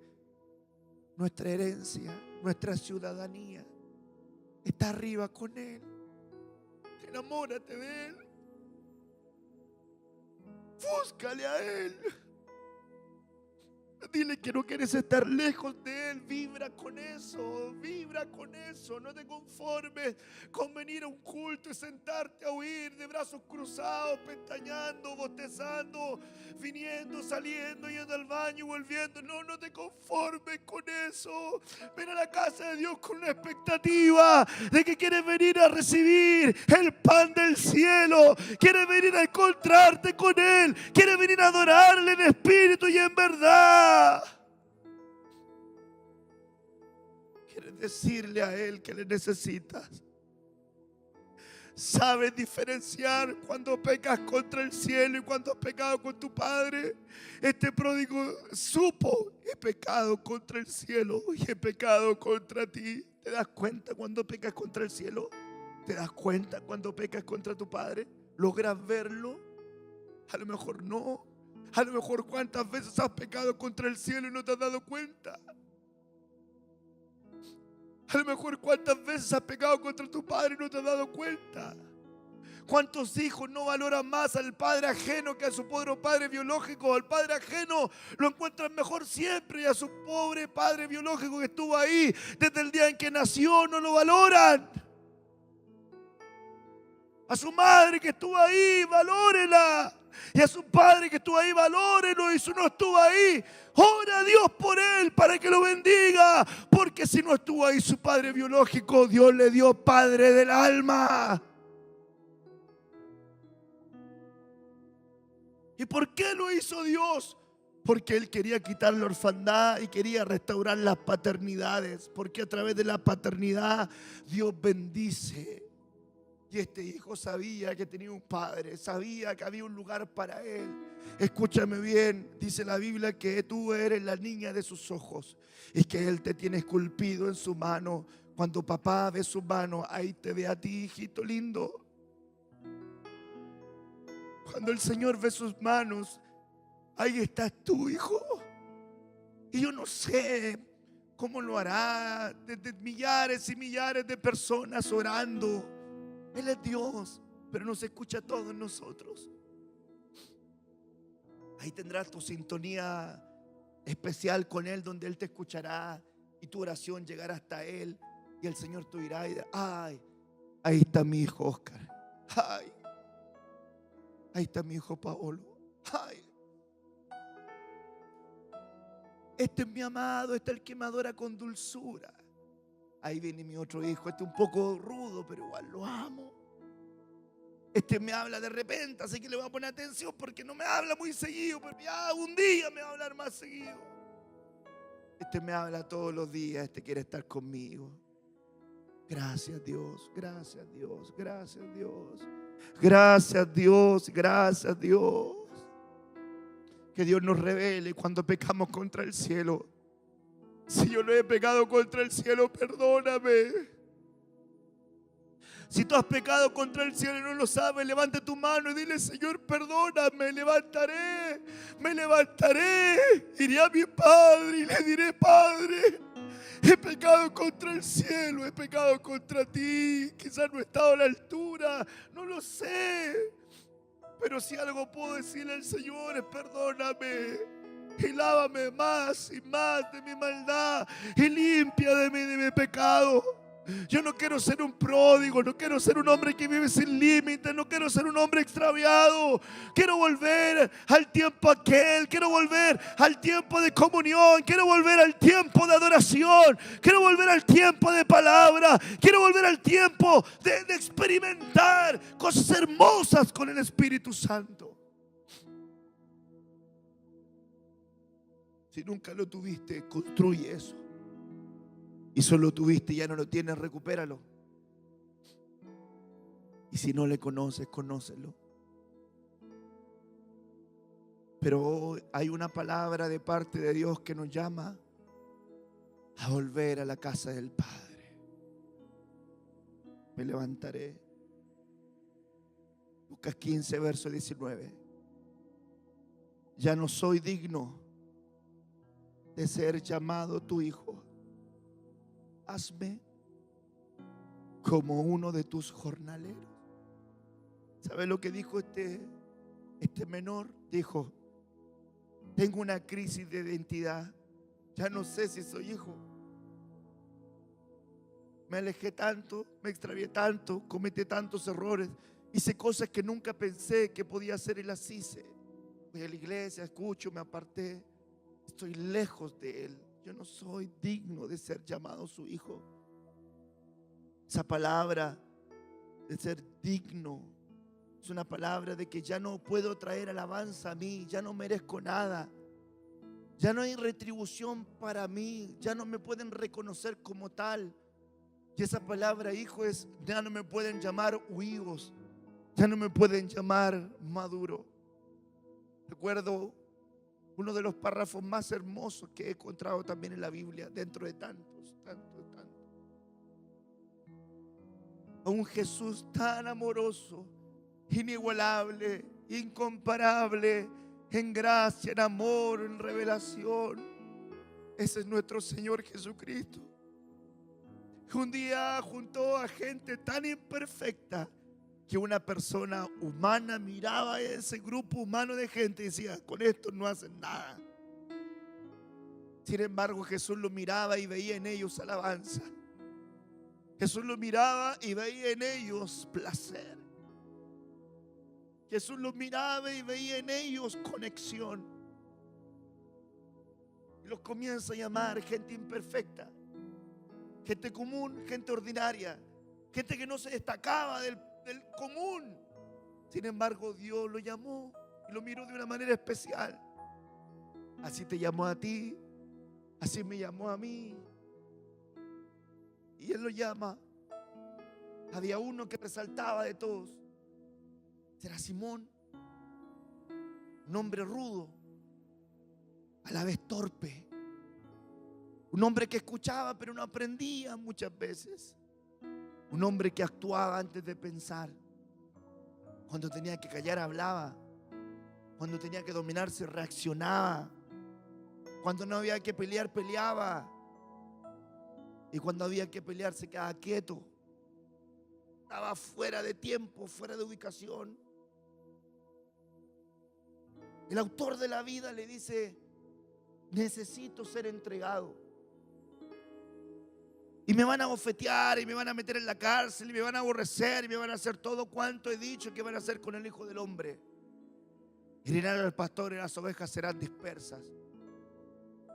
Speaker 2: nuestra herencia, nuestra ciudadanía está arriba con Él. Enamórate de Él. Búscale a Él. Dile que no quieres estar lejos de Él. Vibra con eso, vibra con eso. No te conformes con venir a un culto y sentarte a oír de brazos cruzados, pestañeando, bostezando, viniendo, saliendo, yendo al baño, volviendo. No te conformes con eso. Ven a la casa de Dios con una expectativa de que quieres venir a recibir el pan del cielo. Quieres venir a encontrarte con Él. Quieres venir a adorarle en espíritu y en verdad. Quieres decirle a Él que le necesitas. Sabes diferenciar cuando pecas contra el cielo y cuando has pecado con tu padre. Este pródigo supo: he pecado contra el cielo y he pecado contra ti. ¿Te das cuenta cuando pecas contra el cielo? ¿Te das cuenta cuando pecas contra tu padre? ¿Logras verlo? A lo mejor no. A lo mejor cuántas veces has pecado contra el cielo y no te has dado cuenta. A lo mejor cuántas veces has pecado contra tu padre y no te has dado cuenta. ¿Cuántos hijos no valoran más al padre ajeno que a su pobre padre biológico? Al padre ajeno lo encuentran mejor siempre y a su pobre padre biológico que estuvo ahí desde el día en que nació no lo valoran. A su madre que estuvo ahí, valórela. Y a su padre que estuvo ahí, valórelo. Y si no estuvo ahí, ora a Dios por él para que lo bendiga. Porque si no estuvo ahí su padre biológico, Dios le dio padre del alma. ¿Y por qué lo hizo Dios? Porque Él quería quitar la orfandad y quería restaurar las paternidades. Porque a través de la paternidad Dios bendice. Y este hijo sabía que tenía un padre, sabía que había un lugar para él. Escúchame bien, dice la Biblia que tú eres la niña de sus ojos y que Él te tiene esculpido en su mano. Cuando papá ve su mano, ahí te ve a ti, hijito lindo. Cuando el Señor ve sus manos, ahí estás tú, hijo. Y yo no sé cómo lo hará, desde millares y millares de personas orando. Él es Dios, pero nos escucha a todos nosotros. Ahí tendrás tu sintonía especial con Él, donde Él te escuchará y tu oración llegará hasta Él. Y el Señor te dirá: ay, ahí está mi hijo Oscar. Ay, ahí está mi hijo Paolo. Ay, este es mi amado, este es el que me adora con dulzura. Ahí viene mi otro hijo, este un poco rudo, pero igual lo amo. Este me habla de repente, así que le voy a poner atención porque no me habla muy seguido, pero ya un día me va a hablar más seguido. Este me habla todos los días, este quiere estar conmigo. Gracias Dios, gracias Dios, gracias Dios. Gracias Dios, gracias Dios. Que Dios nos revele cuando pecamos contra el cielo. Si yo no he pecado contra el cielo, perdóname. Si tú has pecado contra el cielo y no lo sabes, levante tu mano y dile: Señor, perdóname. Me levantaré, iré a mi Padre y le diré: Padre, he pecado contra el cielo, he pecado contra ti. Quizás no he estado a la altura, no lo sé. Pero si algo puedo decirle al Señor es: perdóname. Y lávame más y más de mi maldad y limpia de mi pecado. Yo no quiero ser un pródigo, no quiero ser un hombre que vive sin límites, no quiero ser un hombre extraviado. Quiero volver al tiempo aquel, quiero volver al tiempo de comunión, quiero volver al tiempo de adoración, quiero volver al tiempo de palabra, quiero volver al tiempo de experimentar cosas hermosas con el Espíritu Santo. Si nunca lo tuviste, construye eso. Y solo tuviste y ya no lo tienes, recupéralo. Y si no le conoces, conócelo. Pero hay una palabra de parte de Dios que nos llama a volver a la casa del Padre. Me levantaré. Lucas 15, verso 19. Ya no soy digno de ser llamado tu hijo. hazme como uno de tus jornaleros. ¿Sabe lo que dijo este menor? Dijo: tengo una crisis de identidad. Ya no sé si soy hijo. Me alejé tanto, me extravié tanto, cometí tantos errores, hice cosas que nunca pensé que podía hacer y las hice. Voy a la iglesia, escucho, me aparté. Estoy lejos de Él. Yo no soy digno de ser llamado su hijo. Esa palabra de ser digno es una palabra de que ya no puedo traer alabanza a mí, ya no merezco nada, ya no hay retribución para mí, ya no me pueden reconocer como tal. Y esa palabra hijo es: ya no me pueden llamar huigos, ya no me pueden llamar maduro. Recuerdo uno de los párrafos más hermosos que he encontrado también en la Biblia, dentro de tantos. A un Jesús tan amoroso, inigualable, incomparable, en gracia, en amor, en revelación. Ese es nuestro Señor Jesucristo. Un día juntó a gente tan imperfecta que una persona humana miraba a ese grupo humano de gente y decía: con esto no hacen nada. Sin embargo, Jesús lo miraba y veía en ellos alabanza. Jesús lo miraba y veía en ellos placer. Jesús lo miraba y veía en ellos conexión. Y los comienza a llamar gente imperfecta, gente común, gente ordinaria, gente que no se destacaba del común. Sin embargo, Dios lo llamó y lo miró de una manera especial. Así te llamó a ti, así me llamó a mí. Y Él lo llama. Había uno que resaltaba de todos. Era Simón, un hombre rudo, a la vez torpe, un hombre que escuchaba pero no aprendía muchas veces, un hombre que actuaba antes de pensar. Cuando tenía que callar hablaba, cuando tenía que dominarse reaccionaba, cuando no había que pelear peleaba, y cuando había que pelear se quedaba quieto. Estaba fuera de tiempo, fuera de ubicación. El autor de la vida le dice: necesito ser entregado. Y me van a bofetear, y me van a meter en la cárcel, y me van a aborrecer, y me van a hacer todo cuanto he dicho que van a hacer con el Hijo del Hombre. Herirán al pastor y las ovejas serán dispersas.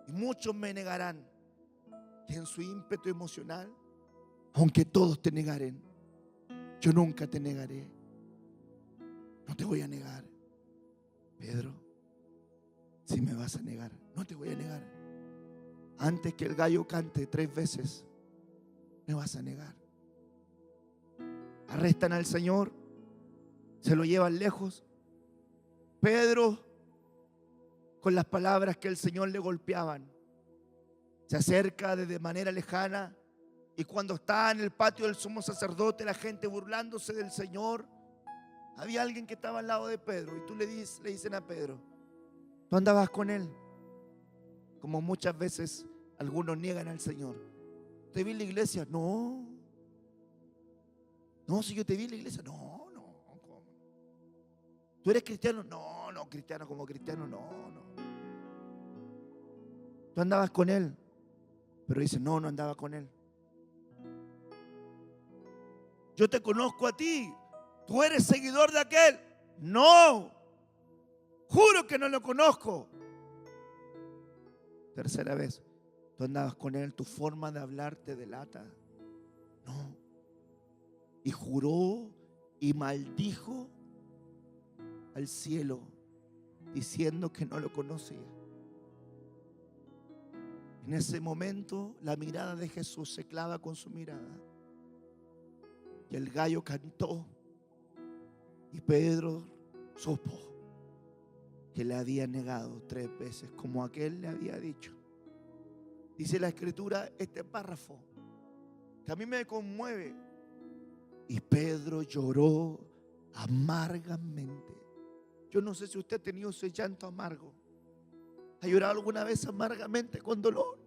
Speaker 2: Y muchos me negarán. Y en su ímpetu emocional, aunque todos te negaren, yo nunca te negaré. No te voy a negar. Pedro, si me vas a negar, no te voy a negar. Antes que el gallo cante 3 veces, me vas a negar. Arrestan al Señor, se lo llevan lejos. Pedro, con las palabras que el Señor le golpeaban, se acerca desde manera lejana. Y cuando está en el patio del sumo sacerdote, la gente burlándose del Señor, había alguien que estaba al lado de Pedro. Y le dicen a Pedro: ¿tú andabas con él? Como muchas veces algunos niegan al Señor. ¿Te vi en la iglesia? No. No, si yo te vi en la iglesia. No. ¿Cómo? ¿Tú eres cristiano? No, cristiano como cristiano, no. ¿Tú andabas con él? Pero dice: no andaba con él. Yo te conozco a ti. ¿Tú eres seguidor de aquel? No. Juro que no lo conozco. Tercera vez: ¿tú andabas con él? ¿Tu forma de hablar te delata? No. Y juró y maldijo al cielo, diciendo que no lo conocía. En ese momento la mirada de Jesús se clava con su mirada. Y el gallo cantó. Y Pedro supo que le había negado 3 veces, como aquel le había dicho. Dice la Escritura este párrafo que a mí me conmueve. Y Pedro lloró amargamente. Yo no sé si usted ha tenido ese llanto amargo. ¿Ha llorado alguna vez amargamente con dolor?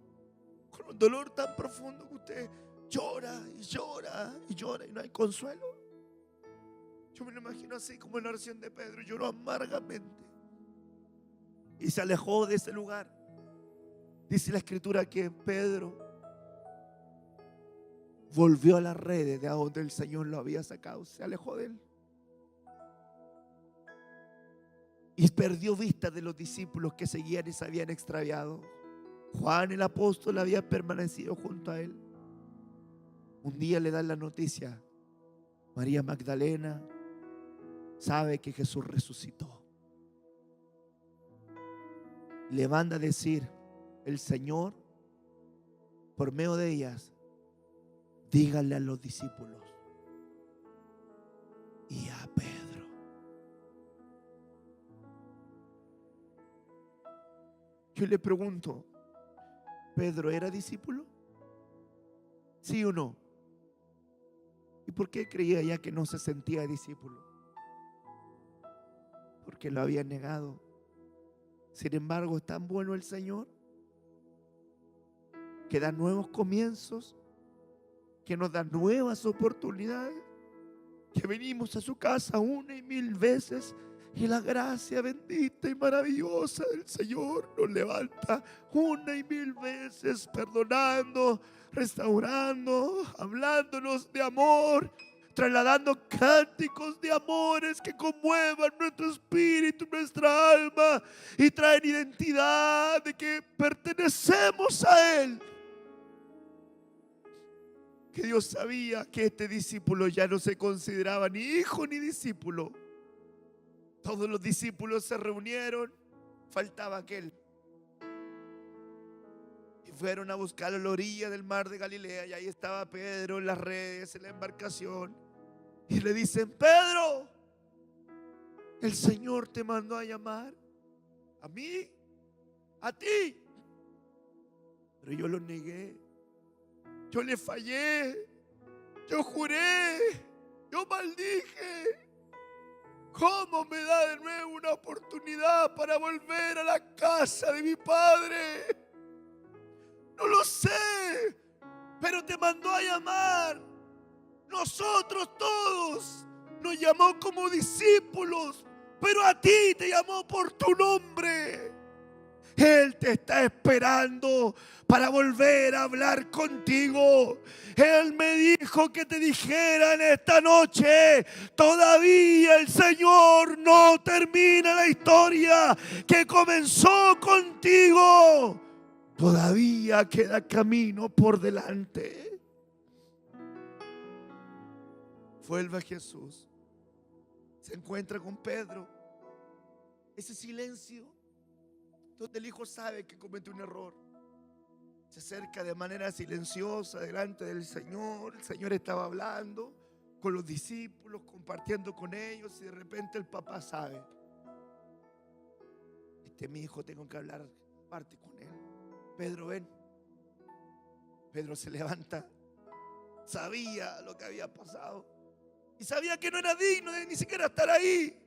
Speaker 2: con un dolor tan profundo que usted llora y llora y llora y no hay consuelo. Yo me lo imagino así como en la oración de Pedro, lloró amargamente y se alejó de ese lugar. Dice la escritura que Pedro volvió a las redes de donde el Señor lo había sacado, se alejó de él y perdió vista de los discípulos que seguían y se habían extraviado. Juan el apóstol había permanecido junto a él. Un día le dan la noticia: María Magdalena sabe que Jesús resucitó. Le manda a decir el Señor por medio de ellas: díganle a los discípulos y a Pedro. Yo le pregunto, ¿Pedro era discípulo? ¿Sí o no? ¿Y por qué creía ya que no se sentía discípulo? Porque lo había negado. Sin embargo, es tan bueno el Señor que da nuevos comienzos, que nos da nuevas oportunidades, que venimos a su casa una y mil veces y la gracia bendita y maravillosa del Señor nos levanta una y mil veces, perdonando, restaurando, hablándonos de amor, trasladando cánticos de amores que conmuevan nuestro espíritu, nuestra alma y traen identidad de que pertenecemos a Él. Que Dios sabía que este discípulo ya no se consideraba ni hijo ni discípulo. Todos los discípulos se reunieron, faltaba aquel. Y fueron a buscarlo a la orilla del mar de Galilea, y ahí estaba Pedro en las redes, en la embarcación. Y le dicen: Pedro, el Señor te mandó a llamar. ¿A mí? ¿A ti? Pero yo lo negué. Yo le fallé. Yo juré. Yo maldije. ¿Cómo me da de nuevo una oportunidad para volver a la casa de mi padre? No lo sé, pero te mandó a llamar. Nosotros todos nos llamó como discípulos, pero a ti te llamó por tu nombre. Él te está esperando para volver a hablar contigo. Él me dijo que te dijera en esta noche: todavía el Señor no termina la historia que comenzó contigo. Todavía queda camino por delante. Vuelve a Jesús. Se encuentra con Pedro. Ese silencio donde el hijo sabe que comete un error. Se acerca de manera silenciosa delante del Señor. El Señor estaba hablando con los discípulos, compartiendo con ellos, y de repente el papá sabe: este es mi hijo, tengo que hablar aparte con él. Pedro, ven. Pedro se levanta. Sabía lo que había pasado y sabía que no era digno de ni siquiera estar ahí.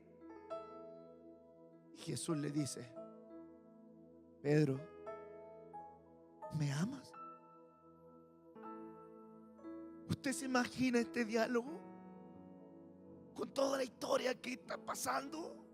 Speaker 2: Y Jesús le dice: Pedro, ¿me amas? ¿Usted se imagina este diálogo? Con toda la historia que está pasando,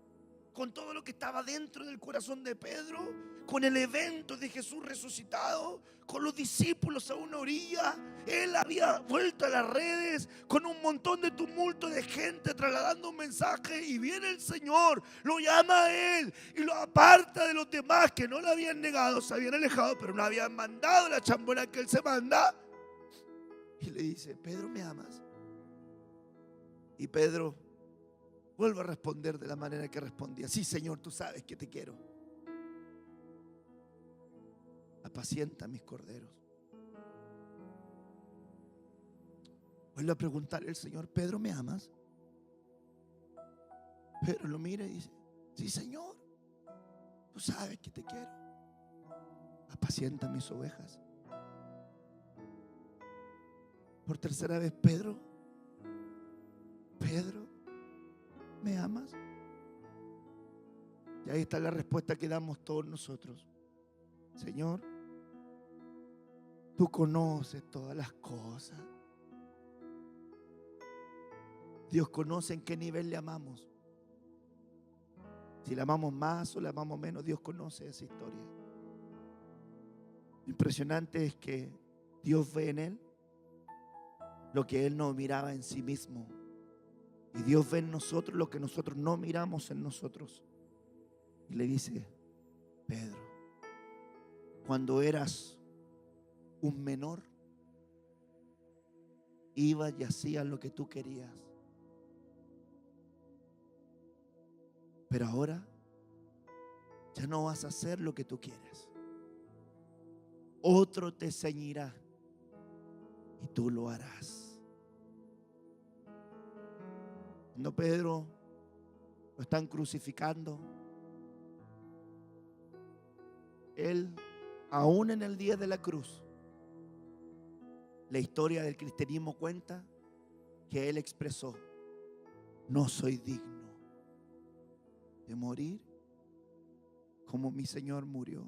Speaker 2: con todo lo que estaba dentro del corazón de Pedro, con el evento de Jesús resucitado, con los discípulos a una orilla. Él había vuelto a las redes con un montón de tumulto de gente trasladando un mensaje, y viene el Señor, lo llama a él y lo aparta de los demás que no lo habían negado, se habían alejado, pero no habían mandado la chambona que él se manda. Y le dice: Pedro, ¿me amas? Y Pedro vuelve a responder de la manera que respondía: sí, Señor, tú sabes que te quiero. Apacienta mis corderos. Vuelve a preguntarle al Señor: Pedro, ¿me amas? Pedro lo mira y dice: sí, Señor, tú sabes que te quiero. Apacienta mis ovejas. Por tercera vez: Pedro, ¿me amas? Y ahí está la respuesta que damos todos nosotros: Señor, Tú conoces todas las cosas. Dios conoce en qué nivel le amamos. Si le amamos más o le amamos menos, Dios conoce esa historia. Lo impresionante es que Dios ve en él lo que él no miraba en sí mismo. Y Dios ve en nosotros lo que nosotros no miramos en nosotros. Y le dice: Pedro, cuando eras un menor, ibas y hacías lo que tú querías. Pero ahora ya no vas a hacer lo que tú quieres. Otro te ceñirá y tú lo harás. Cuando Pedro lo están crucificando, él, aún en el día de la cruz, la historia del cristianismo cuenta que él expresó: no soy digno de morir como mi Señor murió.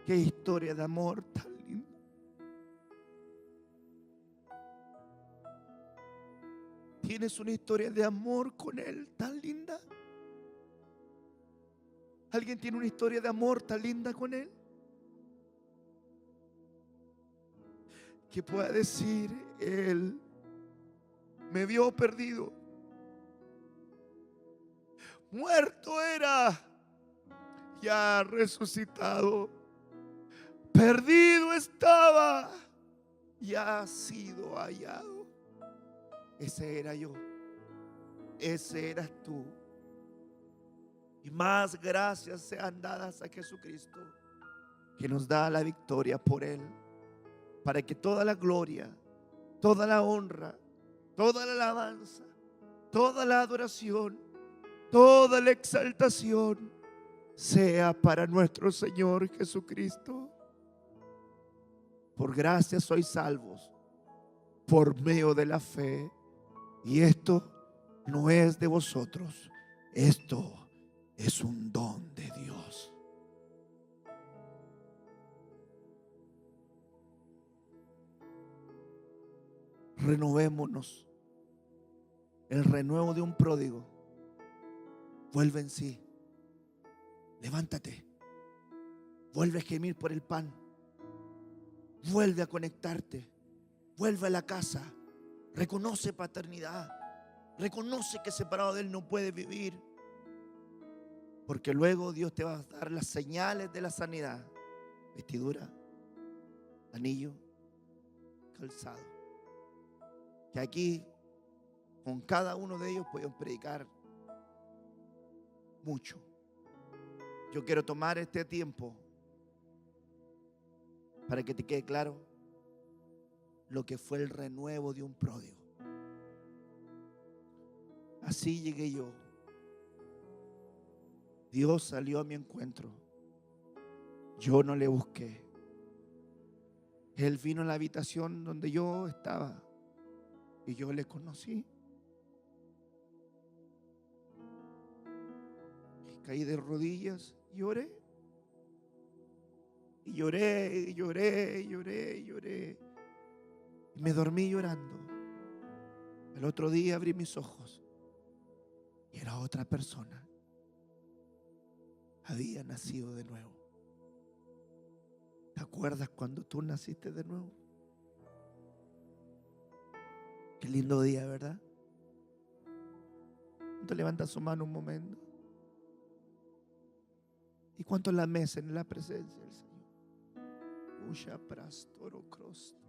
Speaker 2: Qué historia de amor tan linda. ¿Tienes una historia de amor con Él tan linda? ¿Alguien tiene una historia de amor tan linda con Él? Que pueda decir: Él me vio perdido, muerto era, ya resucitado, perdido estaba, ya ha sido hallado. Ese era yo, ese eras tú. Y más gracias sean dadas a Jesucristo, que nos da la victoria por Él, para que toda la gloria, toda la honra, toda la alabanza, toda la adoración, toda la exaltación sea para nuestro Señor Jesucristo. Por gracia sois salvos por medio de la fe, y esto no es de vosotros, esto es un don de Dios. Renovémonos. El renuevo de un pródigo vuelve en sí. Levántate, vuelve a gemir por el pan, vuelve a conectarte, vuelve a la casa, reconoce paternidad, reconoce que separado de Él no puedes vivir, porque luego Dios te va a dar las señales de la sanidad: vestidura, anillo, calzado. Que aquí con cada uno de ellos podemos predicar mucho. Yo quiero tomar este tiempo para que te quede claro lo que fue el renuevo de un pródigo. Así llegué yo. Dios salió a mi encuentro. Yo no le busqué. Él vino a la habitación donde yo estaba y yo le conocí. Y caí de rodillas y lloré. Y lloré, y lloré, y lloré, y lloré. Y me dormí llorando. El otro día abrí mis ojos y era otra persona. Había nacido de nuevo. ¿Te acuerdas cuando tú naciste de nuevo? Qué lindo día, ¿verdad? ¿Cuánto levanta su mano un momento? ¿Y cuánto la mesa en la presencia del Señor? Usha prastoro crosto.